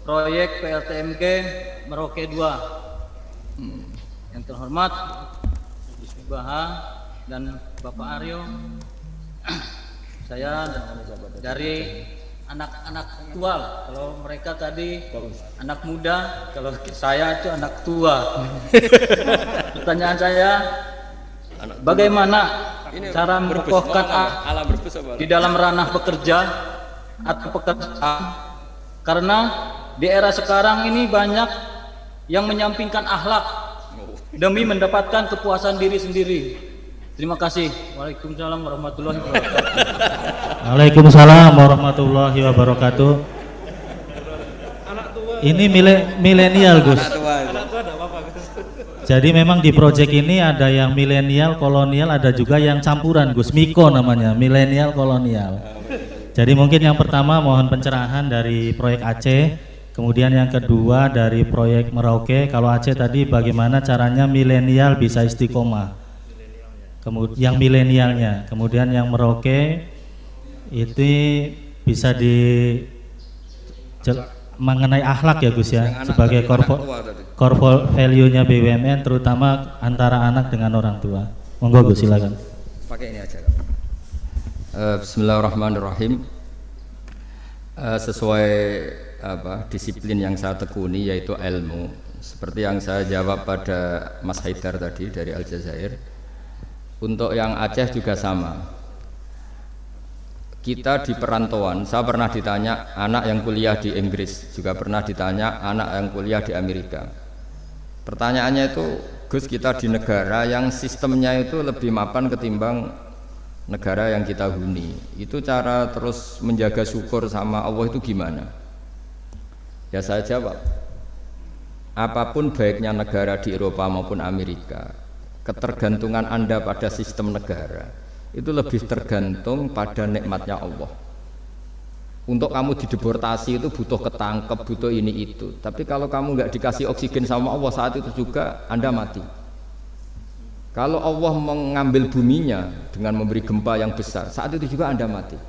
proyek PLTMK Merauke 2. Yang terhormat Gus Baha dan Bapak Aryo. Saya dari anak-anak tua. Kalau mereka tadi anak muda, kalau saya itu anak tua. Pertanyaan saya, bagaimana cara mengokohkan alam berbes apa? di dalam ranah bekerja atau pekerjaan? Karena di era sekarang ini banyak yang menyampingkan akhlak demi mendapatkan kepuasan diri sendiri. Terima kasih. Waalaikumsalam warahmatullahi wabarakatuh. Waalaikumsalam warahmatullahi wabarakatuh. Ini milenial Gus. Jadi memang di proyek ini ada yang milenial, kolonial, ada juga yang campuran Gus. Miko namanya, milenial kolonial. Jadi mungkin yang pertama mohon pencerahan dari proyek Aceh, kemudian yang kedua dari proyek Merauke. Kalau Aceh tadi bagaimana caranya milenial bisa istiqomah, kemudian yang milenialnya, kemudian yang Merauke itu bisa mengenai akhlak ya Gus ya, sebagai core value-nya BUMN terutama antara anak dengan orang tua. Monggo Gus, silakan. Pakai ini aja. Bismillahirrahmanirrahim. Sesuai disiplin yang saya tekuni yaitu ilmu. Seperti yang saya jawab pada Mas Haidar tadi dari Aljazair. Untuk yang Aceh juga sama. Kita di perantauan, saya pernah ditanya anak yang kuliah di Inggris, juga pernah ditanya anak yang kuliah di Amerika. Pertanyaannya itu, Gus, kita di negara yang sistemnya itu lebih mapan ketimbang negara yang kita huni. Itu cara terus menjaga syukur sama Allah itu gimana? Ya saya jawab, apapun baiknya negara di Eropa maupun Amerika, ketergantungan Anda pada sistem negara itu lebih tergantung pada nikmatnya Allah. Untuk kamu dideportasi itu butuh ketangkep, butuh ini itu. Tapi kalau kamu nggak dikasih oksigen sama Allah saat itu juga Anda mati. Kalau Allah mengambil buminya dengan memberi gempa yang besar, saat itu juga Anda mati.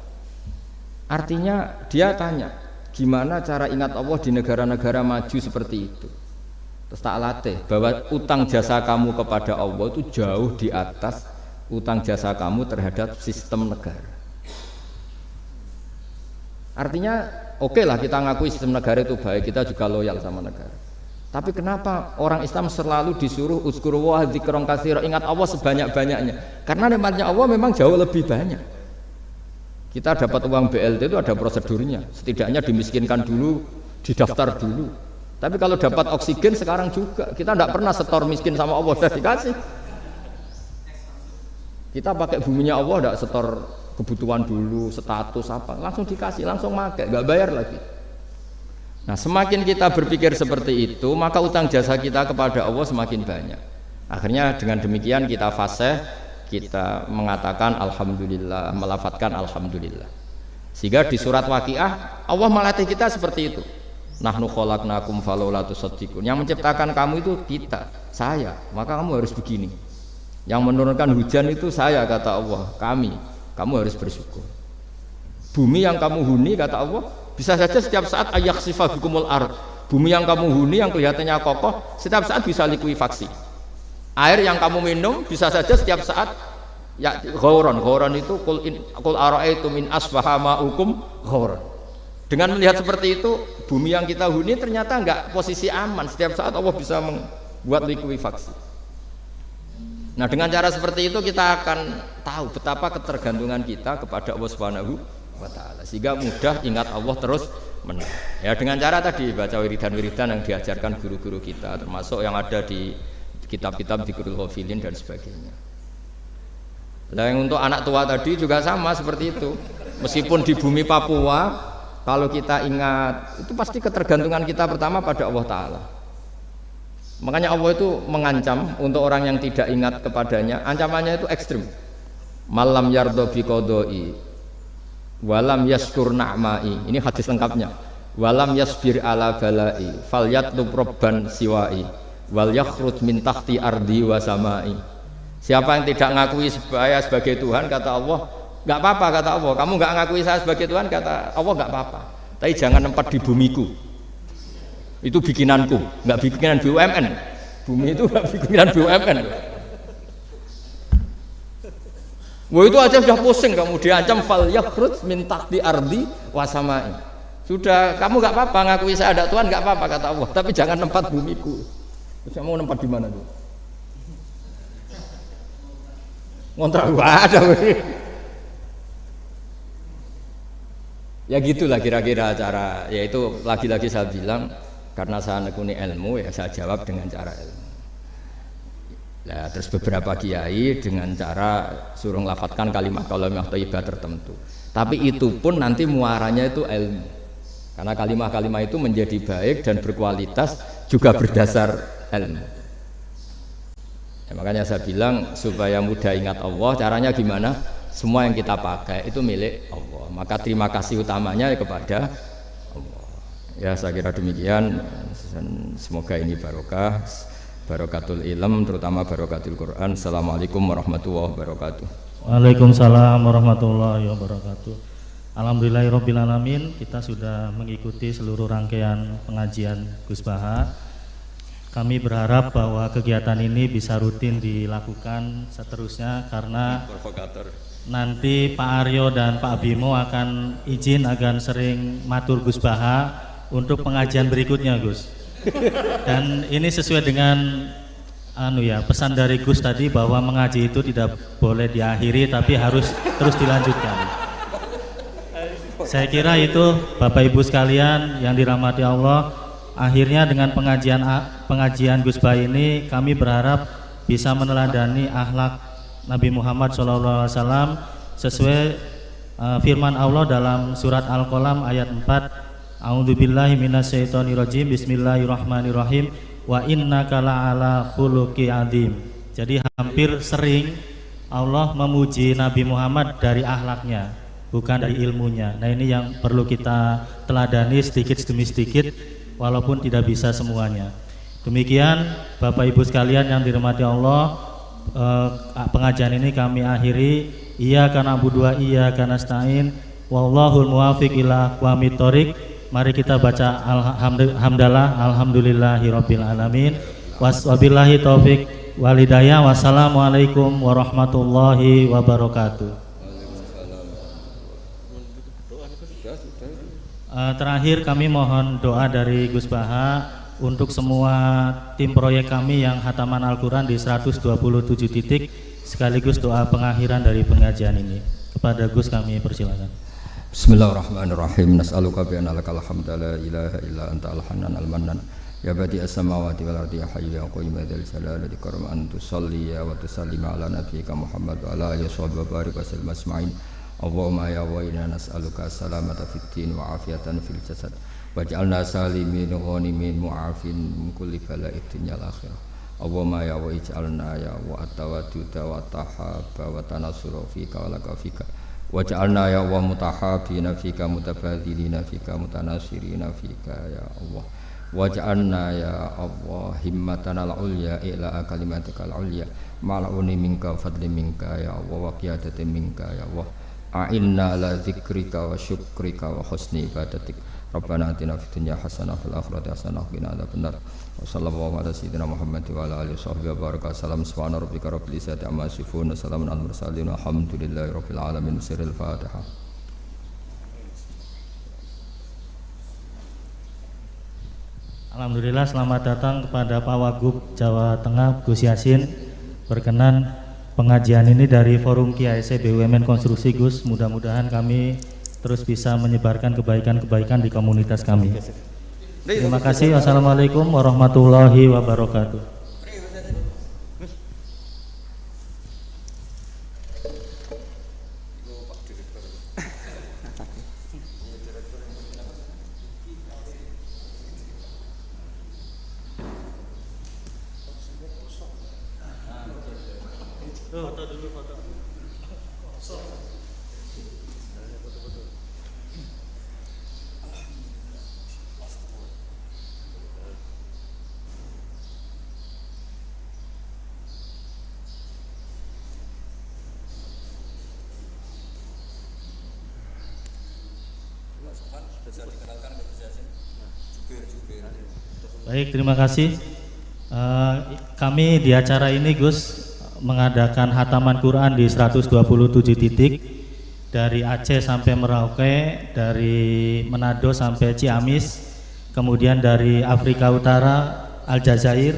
Artinya dia tanya, gimana cara ingat Allah di negara-negara maju seperti itu? Terus tak latih bahwa utang jasa kamu kepada Allah itu jauh di atas utang jasa kamu terhadap sistem negara. Artinya oke lah kita ngakui sistem negara itu baik, kita juga loyal sama negara. Tapi kenapa orang Islam selalu disuruh uzkuru wa dzikron katsira, ingat Allah sebanyak-banyaknya? Karena nikmatnya Allah memang jauh lebih banyak. Kita dapat uang BLT itu ada prosedurnya, setidaknya dimiskinkan dulu, didaftar dulu. Tapi kalau dapat oksigen sekarang juga, kita tidak pernah setor miskin sama Allah, sudah dikasih. Kita pakai buminya Allah, tidak setor kebutuhan dulu, status apa, langsung dikasih, langsung pakai, nggak bayar lagi. Nah semakin kita berpikir seperti itu, maka utang jasa kita kepada Allah semakin banyak. Akhirnya dengan demikian kita fasih, kita mengatakan Alhamdulillah, melafadzkan Alhamdulillah. Sehingga di surat Waqiah Allah melatih kita seperti itu. Nahnu khalaqnakum falaula tusaddiqun. Yang menciptakan kamu itu kita, saya, maka kamu harus begini. Yang menurunkan hujan itu saya, kata Allah, kami, kamu harus bersyukur. Bumi yang kamu huni, kata Allah, bisa saja setiap saat ayakhsifa bikumul ard. Bumi yang kamu huni yang kelihatannya kokoh setiap saat bisa likuifaksi. Air yang kamu minum bisa saja setiap saat ya ghauron. Ghauron itu qul ara'aitum min asbaha ma'ukum ghauron. Dengan melihat seperti itu, bumi yang kita huni ternyata enggak posisi aman. Setiap saat Allah bisa membuat likuifaksi. Nah, dengan cara seperti itu kita akan tahu betapa ketergantungan kita kepada Allah Subhanahu wa ta'ala, sehingga mudah ingat Allah terus menerus. Ya dengan cara tadi baca wiridan-wiridan yang diajarkan guru-guru kita, termasuk yang ada di kitab-kitab Dzikrul Ghafilin dan sebagainya. Lah yang untuk anak tua tadi juga sama seperti itu. Meskipun di bumi Papua, kalau kita ingat itu pasti ketergantungan kita pertama pada Allah Ta'ala. Makanya Allah itu mengancam untuk orang yang tidak ingat kepadanya. Ancamannya itu ekstrim. Malam yardo bi qodoi walam yaskur na'mai. Ini hadis lengkapnya. Walam yasbir ala balai falyatlub robban siwai wal yakhruj min tahti ardi wa samai. Siapa yang tidak ngakui saya sebagai Tuhan, kata Allah, nggak apa-apa, kata Allah. Kamu nggak ngakui saya sebagai Tuhan, kata Allah, nggak apa-apa. Tapi jangan nempat di bumiku. Itu bikinanku, nggak bikinan BUMN. Bumi itu nggak bikinan BUMN. Wah, itu aja sudah pusing, kamu diancam fal yakhruj min tahti ardi wa samai. Sudah, kamu nggak apa-apa ngakui saya ada Tuhan, nggak apa-apa, kata Allah. Tapi jangan nempat bumiku. Terus kamu nempat di mana tuh? Ngontrak ada. Ya gitulah kira-kira cara. Yaitu lagi-lagi saya bilang, karena saya nekuni ilmu, ya saya jawab dengan cara ilmu. Nah, terus beberapa kiai dengan cara suruh ngelafatkan kalimat thayyibah tertentu. Tapi itu pun nanti muaranya itu ilmu. Karena kalimat-kalimat itu menjadi baik dan berkualitas juga berdasar ilmu. Ya, makanya saya bilang supaya mudah ingat Allah, caranya gimana? Semua yang kita pakai itu milik Allah. Maka terima kasih utamanya kepada Allah. Ya, saya kira demikian. Semoga ini barokah, barokatul ilm, terutama barokatul Quran. Assalamualaikum warahmatullahi wabarakatuh. Waalaikumsalam warahmatullahi wabarakatuh. Alhamdulillahirabbil alamin, kita sudah mengikuti seluruh rangkaian pengajian Gus Baha. Kami berharap bahwa kegiatan ini bisa rutin dilakukan seterusnya karena nanti Pak Aryo dan Pak Bimo akan izin agar sering matur Gus Baha untuk pengajian berikutnya, Gus. Dan ini sesuai dengan pesan dari Gus tadi bahwa mengaji itu tidak boleh diakhiri tapi harus terus dilanjutkan. Saya kira itu Bapak Ibu sekalian yang dirahmati Allah. Akhirnya dengan pengajian Gus Baha ini kami berharap bisa meneladani akhlak Nabi Muhammad SAW sesuai firman Allah dalam surat Al-Qalam ayat 4. A'udzubillahi minasyaitonirrajim. Bismillahirrahmanirrahim. Wa innaka la'ala khuluqi adzim. Jadi hampir sering Allah memuji Nabi Muhammad dari akhlaknya, bukan dari ilmunya. Nah, ini yang perlu kita teladani sedikit demi sedikit, walaupun tidak bisa semuanya. Demikian Bapak Ibu sekalian yang dirahmati Allah, pengajian ini kami akhiri. Iyyaka na'budu wa iyyaka nasta'in wallahul muwaffiq ila aqwamit thoriq. Mari kita baca alhamdulillah, alhamdulillahirabbil alamin. Wabillahi taufik wal hidayah. Wassalamualaikum warahmatullahi wabarakatuh. Terakhir kami mohon doa dari Gus Baha untuk semua tim proyek kami yang hataman Al-Quran di 127 titik, sekaligus doa pengakhiran dari pengajian ini. Kepada Gus kami persilakan. Bismillahirrahmanirrahim. Nas'aluka bi anna lakal hamda la ilaha illa anta al-hannan al-mannan ya badi as-samawati wal ardi ya hayyu ya qayyum ya dzal jalali wal ikram an tusalli wa tusallim ala nabiyyika Muhammad wa ala alihi wa barik wa sallim asma'in. Allahumma ya wa inna nas'aluka salamata fid din wa afiyatan fil jasad waj'alna salimin ghanimin mu'afin min kulli bala'id dunya wal akhirah. Allahumma ya wa ij'alna ya wa atawaduda wa tahabba wa tanasura fika wa laka fika waj'alna ya wa mutahabina fika mutabadilina fika mutanasirina fika ya Allah waj'alna ya Allah himmatana al-ulya ila kalimatika al-ulya mal'uni minka fadli minka ya Allah wa qiyadatin minka ya Allah a'inna ala dzikrika wa syukrika wa husni ibadatik. Rabbana atina fid dunya hasanah fil akhirati hasanah wa qina adzabannar. Wa sallallahu ala sayyidina Muhammad wa ala alihi washabbihi wa baraka. Salam subhana rabbika rabbil izzati amma yasifun. Salamun alal mursalin. Alhamdulillahi rabbil alamin. Sirrul Fatihah. Alhamdulillah, selamat datang kepada Pak Wagub Jawa Tengah Gus Yasin. Berkenan pengajian ini dari Forum KIAC BUMN Konstruksi, Gus. Mudah-mudahan kami terus bisa menyebarkan kebaikan-kebaikan di komunitas kami. Terima kasih. Wassalamualaikum warahmatullahi wabarakatuh. Foto dulu, foto. Baik, terima kasih. Kami di acara ini Gus mengadakan hataman Quran di 127 titik dari Aceh sampai Merauke, dari Manado sampai Ciamis, kemudian dari Afrika Utara, Aljazair,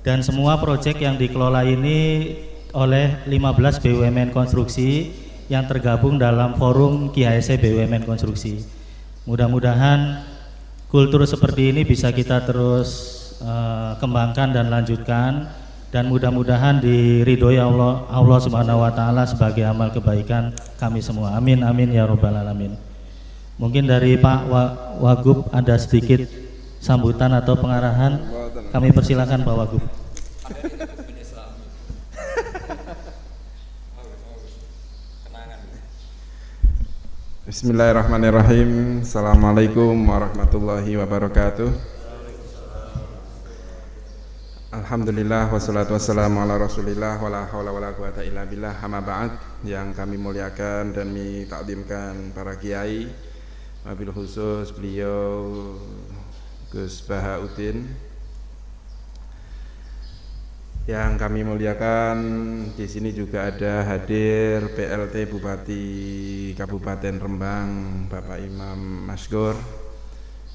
dan semua proyek yang dikelola ini oleh 15 BUMN konstruksi yang tergabung dalam forum KIHC BUMN konstruksi. Mudah-mudahan kultur seperti ini bisa kita terus kembangkan dan lanjutkan, dan mudah-mudahan diridhoi Allah Subhanahu wa taala sebagai amal kebaikan kami semua. Amin amin ya rabbal alamin. Mungkin dari Pak Wagub ada sedikit sambutan atau pengarahan. Kami persilakan Pak Wagub. Bismillahirrahmanirrahim. Assalamualaikum warahmatullahi wabarakatuh. Alhamdulillah wassalatu wassalamu ala rasulillah wala hawla wala quwata illa billah. Amma ba'd. Yang kami muliakan dan takdimkan para kiai, wabil khusus beliau Gus Bahauddin. Yang kami muliakan di sini juga ada hadir PLT Bupati Kabupaten Rembang Bapak Imam Masgur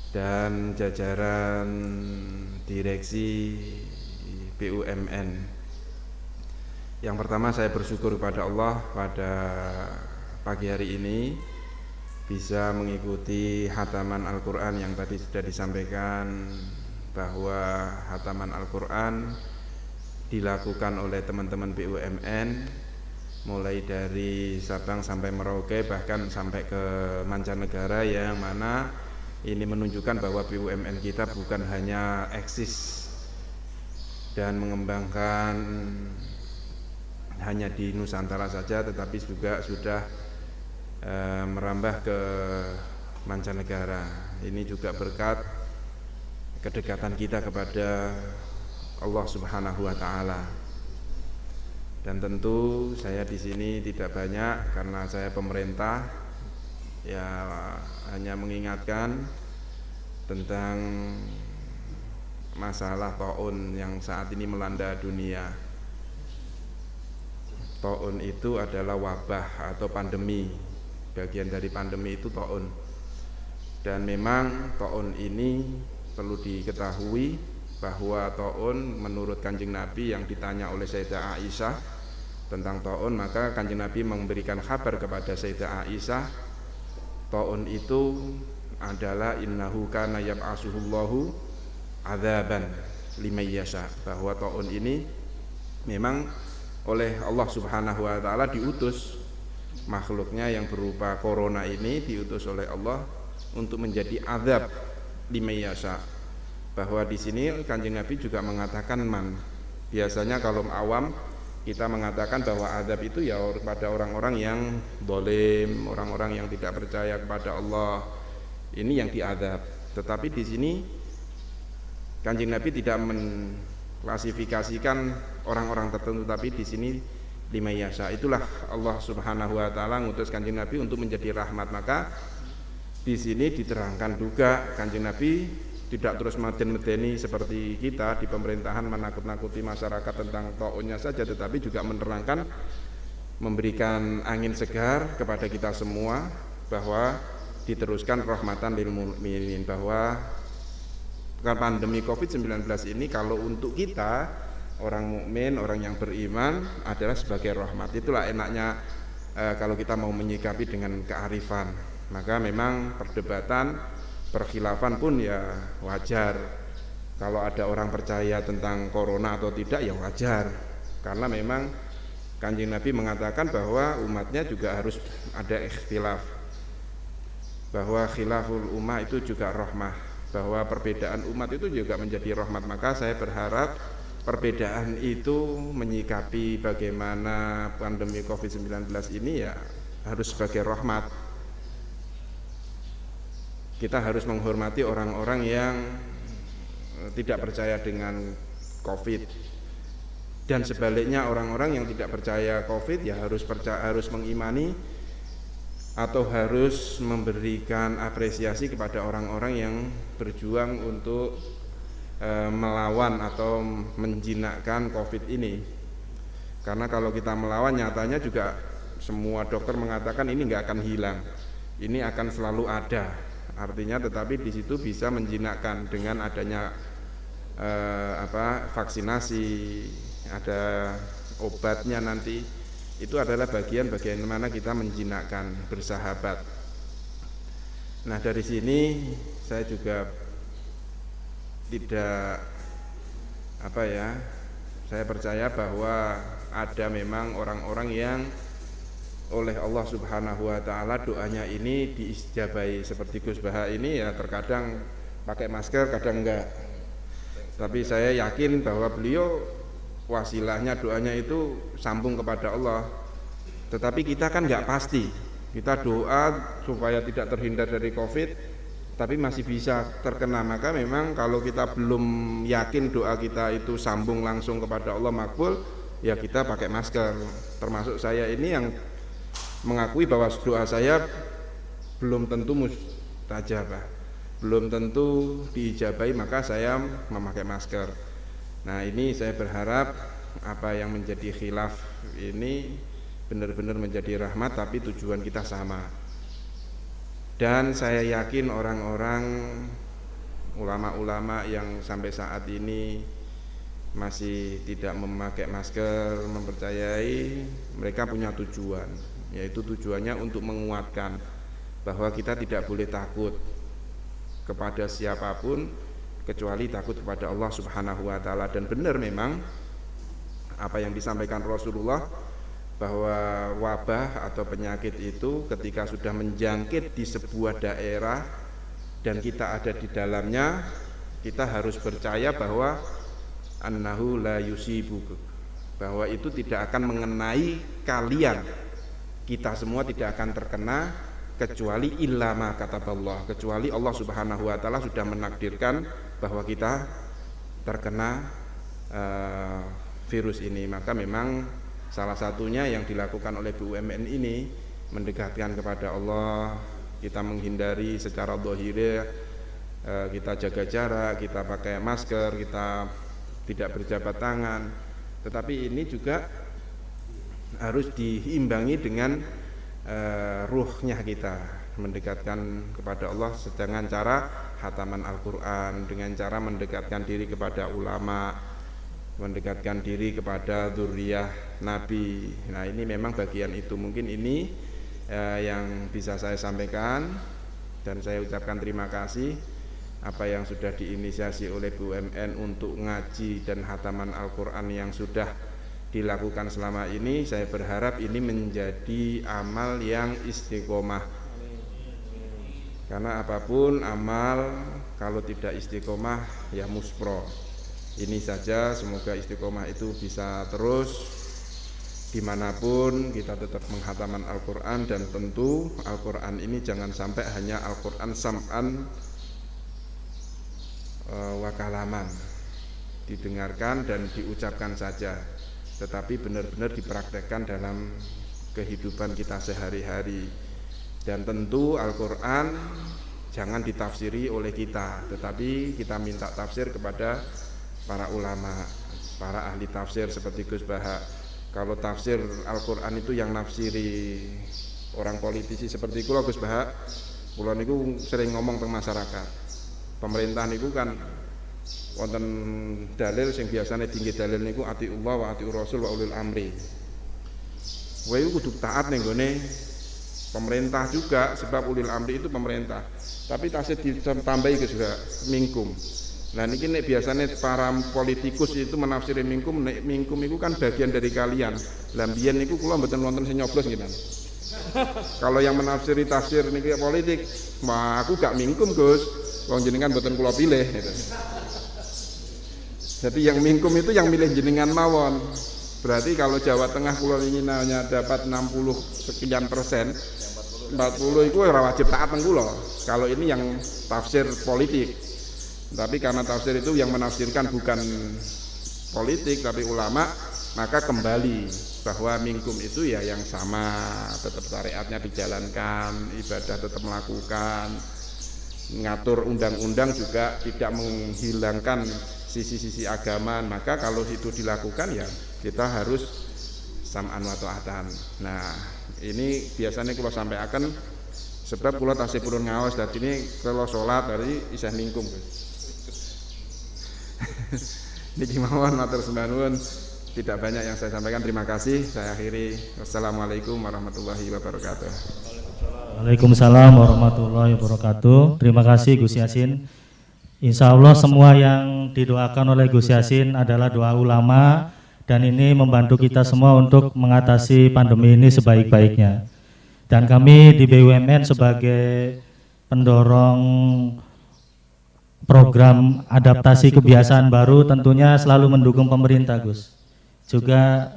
dan jajaran direksi BUMN. Yang pertama saya bersyukur kepada Allah pada pagi hari ini bisa mengikuti hataman Al-Quran yang tadi sudah disampaikan bahwa hataman Al-Quran dilakukan oleh teman-teman BUMN mulai dari Sabang sampai Merauke, bahkan sampai ke mancanegara, yang mana ini menunjukkan bahwa BUMN kita bukan hanya eksis dan mengembangkan hanya di Nusantara saja, tetapi juga sudah merambah ke mancanegara. Ini juga berkat kedekatan kita kepada Allah Subhanahu wa taala. Dan tentu saya di sini tidak banyak karena saya pemerintah, ya hanya mengingatkan tentang masalah taun yang saat ini melanda dunia. Taun itu adalah wabah atau pandemi. Bagian dari pandemi itu taun. Dan memang taun ini perlu diketahui bahwa taun menurut Kanjeng Nabi yang ditanya oleh Sayyidah Aisyah tentang taun, maka Kanjeng Nabi memberikan kabar kepada Sayyidah Aisyah, taun itu adalah innahu kana yab'asuhullahu adzaban liman yasha, bahwa taun ini memang oleh Allah Subhanahu wa taala diutus makhluknya yang berupa corona ini, diutus oleh Allah untuk menjadi azab liman yasha. Bahwa di sini Kanjeng Nabi juga mengatakan man. Biasanya kalau awam kita mengatakan bahwa azab itu ya pada orang-orang yang zalim, orang-orang yang tidak percaya kepada Allah. Ini yang diazab. Tetapi di sini Kanjeng Nabi tidak mengklasifikasikan orang-orang tertentu, tapi di sini lima yasa. Itulah Allah Subhanahu wa taala ngutus Kanjeng Nabi untuk menjadi rahmat. Maka di sini diterangkan juga Kanjeng Nabi tidak terus meden-medeni seperti kita di pemerintahan menakut-nakuti masyarakat tentang taunnya saja, tetapi juga menerangkan, memberikan angin segar kepada kita semua bahwa diteruskan rahmatan lil mukminin, bahwa pandemi Covid-19 ini kalau untuk kita orang mukmin, orang yang beriman adalah sebagai rahmat. Itulah enaknya kalau kita mau menyikapi dengan kearifan. Maka memang perdebatan, perkhilafan pun ya wajar. Kalau ada orang percaya tentang corona atau tidak ya wajar, karena memang Kanjeng Nabi mengatakan bahwa umatnya juga harus ada ikhtilaf, bahwa khilaful ummah itu juga rahmah, bahwa perbedaan umat itu juga menjadi rahmat. Maka saya berharap perbedaan itu menyikapi bagaimana pandemi COVID-19 ini ya harus sebagai rahmat. Kita harus menghormati orang-orang yang tidak percaya dengan COVID, dan sebaliknya orang-orang yang tidak percaya COVID ya harus mengimani atau harus memberikan apresiasi kepada orang-orang yang berjuang untuk melawan atau menjinakkan COVID ini. Karena kalau kita melawan, nyatanya juga semua dokter mengatakan ini nggak akan hilang, ini akan selalu ada. Artinya tetapi di situ bisa menjinakkan dengan adanya vaksinasi, ada obatnya nanti. Itu adalah bagian bagaimana kita menjinakkan, bersahabat. Nah, dari sini saya juga tidak saya percaya bahwa ada memang orang-orang yang oleh Allah Subhanahu wa taala doanya ini diijabahi. Seperti Gus Baha ini ya terkadang pakai masker, kadang enggak. Tapi saya yakin bahwa beliau wasilahnya doanya itu sambung kepada Allah. Tetapi kita kan enggak pasti. Kita doa supaya tidak terhindar dari Covid, tapi masih bisa terkena. Maka memang kalau kita belum yakin doa kita itu sambung langsung kepada Allah makbul, ya kita pakai masker. Termasuk saya ini yang mengakui bahwa doa saya belum tentu mustajabah, belum tentu diijabahi, maka saya memakai masker. Nah, ini saya berharap apa yang menjadi khilaf ini benar-benar menjadi rahmat, tapi tujuan kita sama. Dan saya yakin orang-orang ulama-ulama yang sampai saat ini masih tidak memakai masker, mempercayai mereka punya tujuan, yaitu tujuannya untuk menguatkan bahwa kita tidak boleh takut kepada siapapun kecuali takut kepada Allah Subhanahu wa taala. Dan benar memang apa yang disampaikan Rasulullah bahwa wabah atau penyakit itu ketika sudah menjangkit di sebuah daerah dan kita ada di dalamnya, kita harus percaya bahwa annahu la yusibu, bahwa itu tidak akan mengenai kalian. Kita semua tidak akan terkena kecuali illama kataballah, kecuali Allah Subhanahu wa taala sudah menakdirkan bahwa kita terkena virus ini. Maka memang salah satunya yang dilakukan oleh BUMN ini mendekatkan kepada Allah, kita menghindari secara zahir, kita jaga jarak, kita pakai masker, kita tidak berjabat tangan. Tetapi ini juga harus diimbangi dengan ruhnya kita, mendekatkan kepada Allah dengan cara khataman Al-Quran, dengan cara mendekatkan diri kepada ulama, mendekatkan diri kepada dzurriyyah Nabi. Nah, ini memang bagian itu. Mungkin ini yang bisa saya sampaikan, dan saya ucapkan terima kasih apa yang sudah diinisiasi oleh BUMN untuk ngaji dan khataman Al-Quran yang sudah dilakukan selama ini. Saya berharap ini menjadi amal yang istiqomah, karena apapun amal kalau tidak istiqomah ya muspro. Ini saja, semoga istiqomah itu bisa terus dimanapun kita tetap menghataman Al-Quran. Dan tentu Al-Quran ini jangan sampai hanya Al-Quran sam'an wa kalaman, didengarkan dan diucapkan saja, tetapi benar-benar dipraktekkan dalam kehidupan kita sehari-hari. Dan tentu Al-Quran jangan ditafsiri oleh kita, tetapi kita minta tafsir kepada para ulama, para ahli tafsir seperti Gus Baha. Kalau tafsir Al-Quran itu yang nafsiri orang politisi seperti kula Gus Baha, kula niku sering ngomong teng masyarakat. Pemerintah niku kan wonten dalil sing biasane tinggi dalil niku atiullah wa atiur rasul wa ulil amri. Kowe kudu taat ning gone pemerintah juga, sebab ulil amri itu pemerintah. Tapi tasih ditambahi juga mingkum. Nah niki nek biasanya para politikus itu menafsiri mingkum, nek mingkum itu kan bagian dari kalian. Lah mbiyen niku kula mboten wonten sing nyoblos nggih. Kalau yang menafsiri tafsir niki politik, wah aku gak mingkum Gus. Wong jenengan mboten kula pilih gitu. Jadi yang mingkum itu yang milih jenengan mawon. Berarti kalau Jawa Tengah kula ingin hanya dapat 60 sekian persen, 40 itu ora wajib taat teng kula. Kalau ini yang tafsir politik. Tapi karena tafsir itu yang menafsirkan bukan politik tapi ulama, maka kembali bahwa mingkum itu ya yang sama, tetap syariatnya dijalankan, ibadah tetap melakukan, ngatur undang-undang juga tidak menghilangkan sisi-sisi agama. Maka kalau itu dilakukan ya kita harus sam'an wa ta'atan. Nah ini biasanya kalau sampai akan sebab kula tasih purun ngaos dan ini kalau sholat dari isih mingkum. Niki mawon matur sembah nuwun. Tidak banyak yang saya sampaikan. Terima kasih. Saya akhiri. Wassalamualaikum warahmatullahi wabarakatuh. Waalaikumsalam warahmatullahi wabarakatuh. Terima kasih Gus Yasin. Insya Allah semua yang didoakan oleh Gus Yasin adalah doa ulama dan ini membantu kita semua untuk mengatasi pandemi ini sebaik-baiknya. Dan kami di BUMN sebagai pendorong program adaptasi kebiasaan baru tentunya selalu mendukung pemerintah, Gus. Juga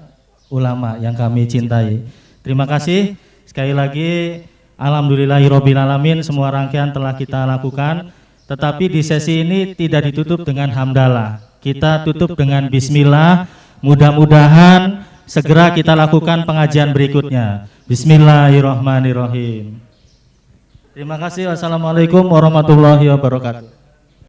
ulama yang kami cintai. Terima kasih sekali lagi. Alhamdulillahirobbilalamin, semua rangkaian telah kita lakukan. Tetapi di sesi ini tidak ditutup dengan hamdalah. Kita tutup dengan bismillah. Mudah-mudahan segera kita lakukan pengajian berikutnya. Bismillahirrahmanirrahim. Terima kasih. Wassalamualaikum warahmatullahi wabarakatuh.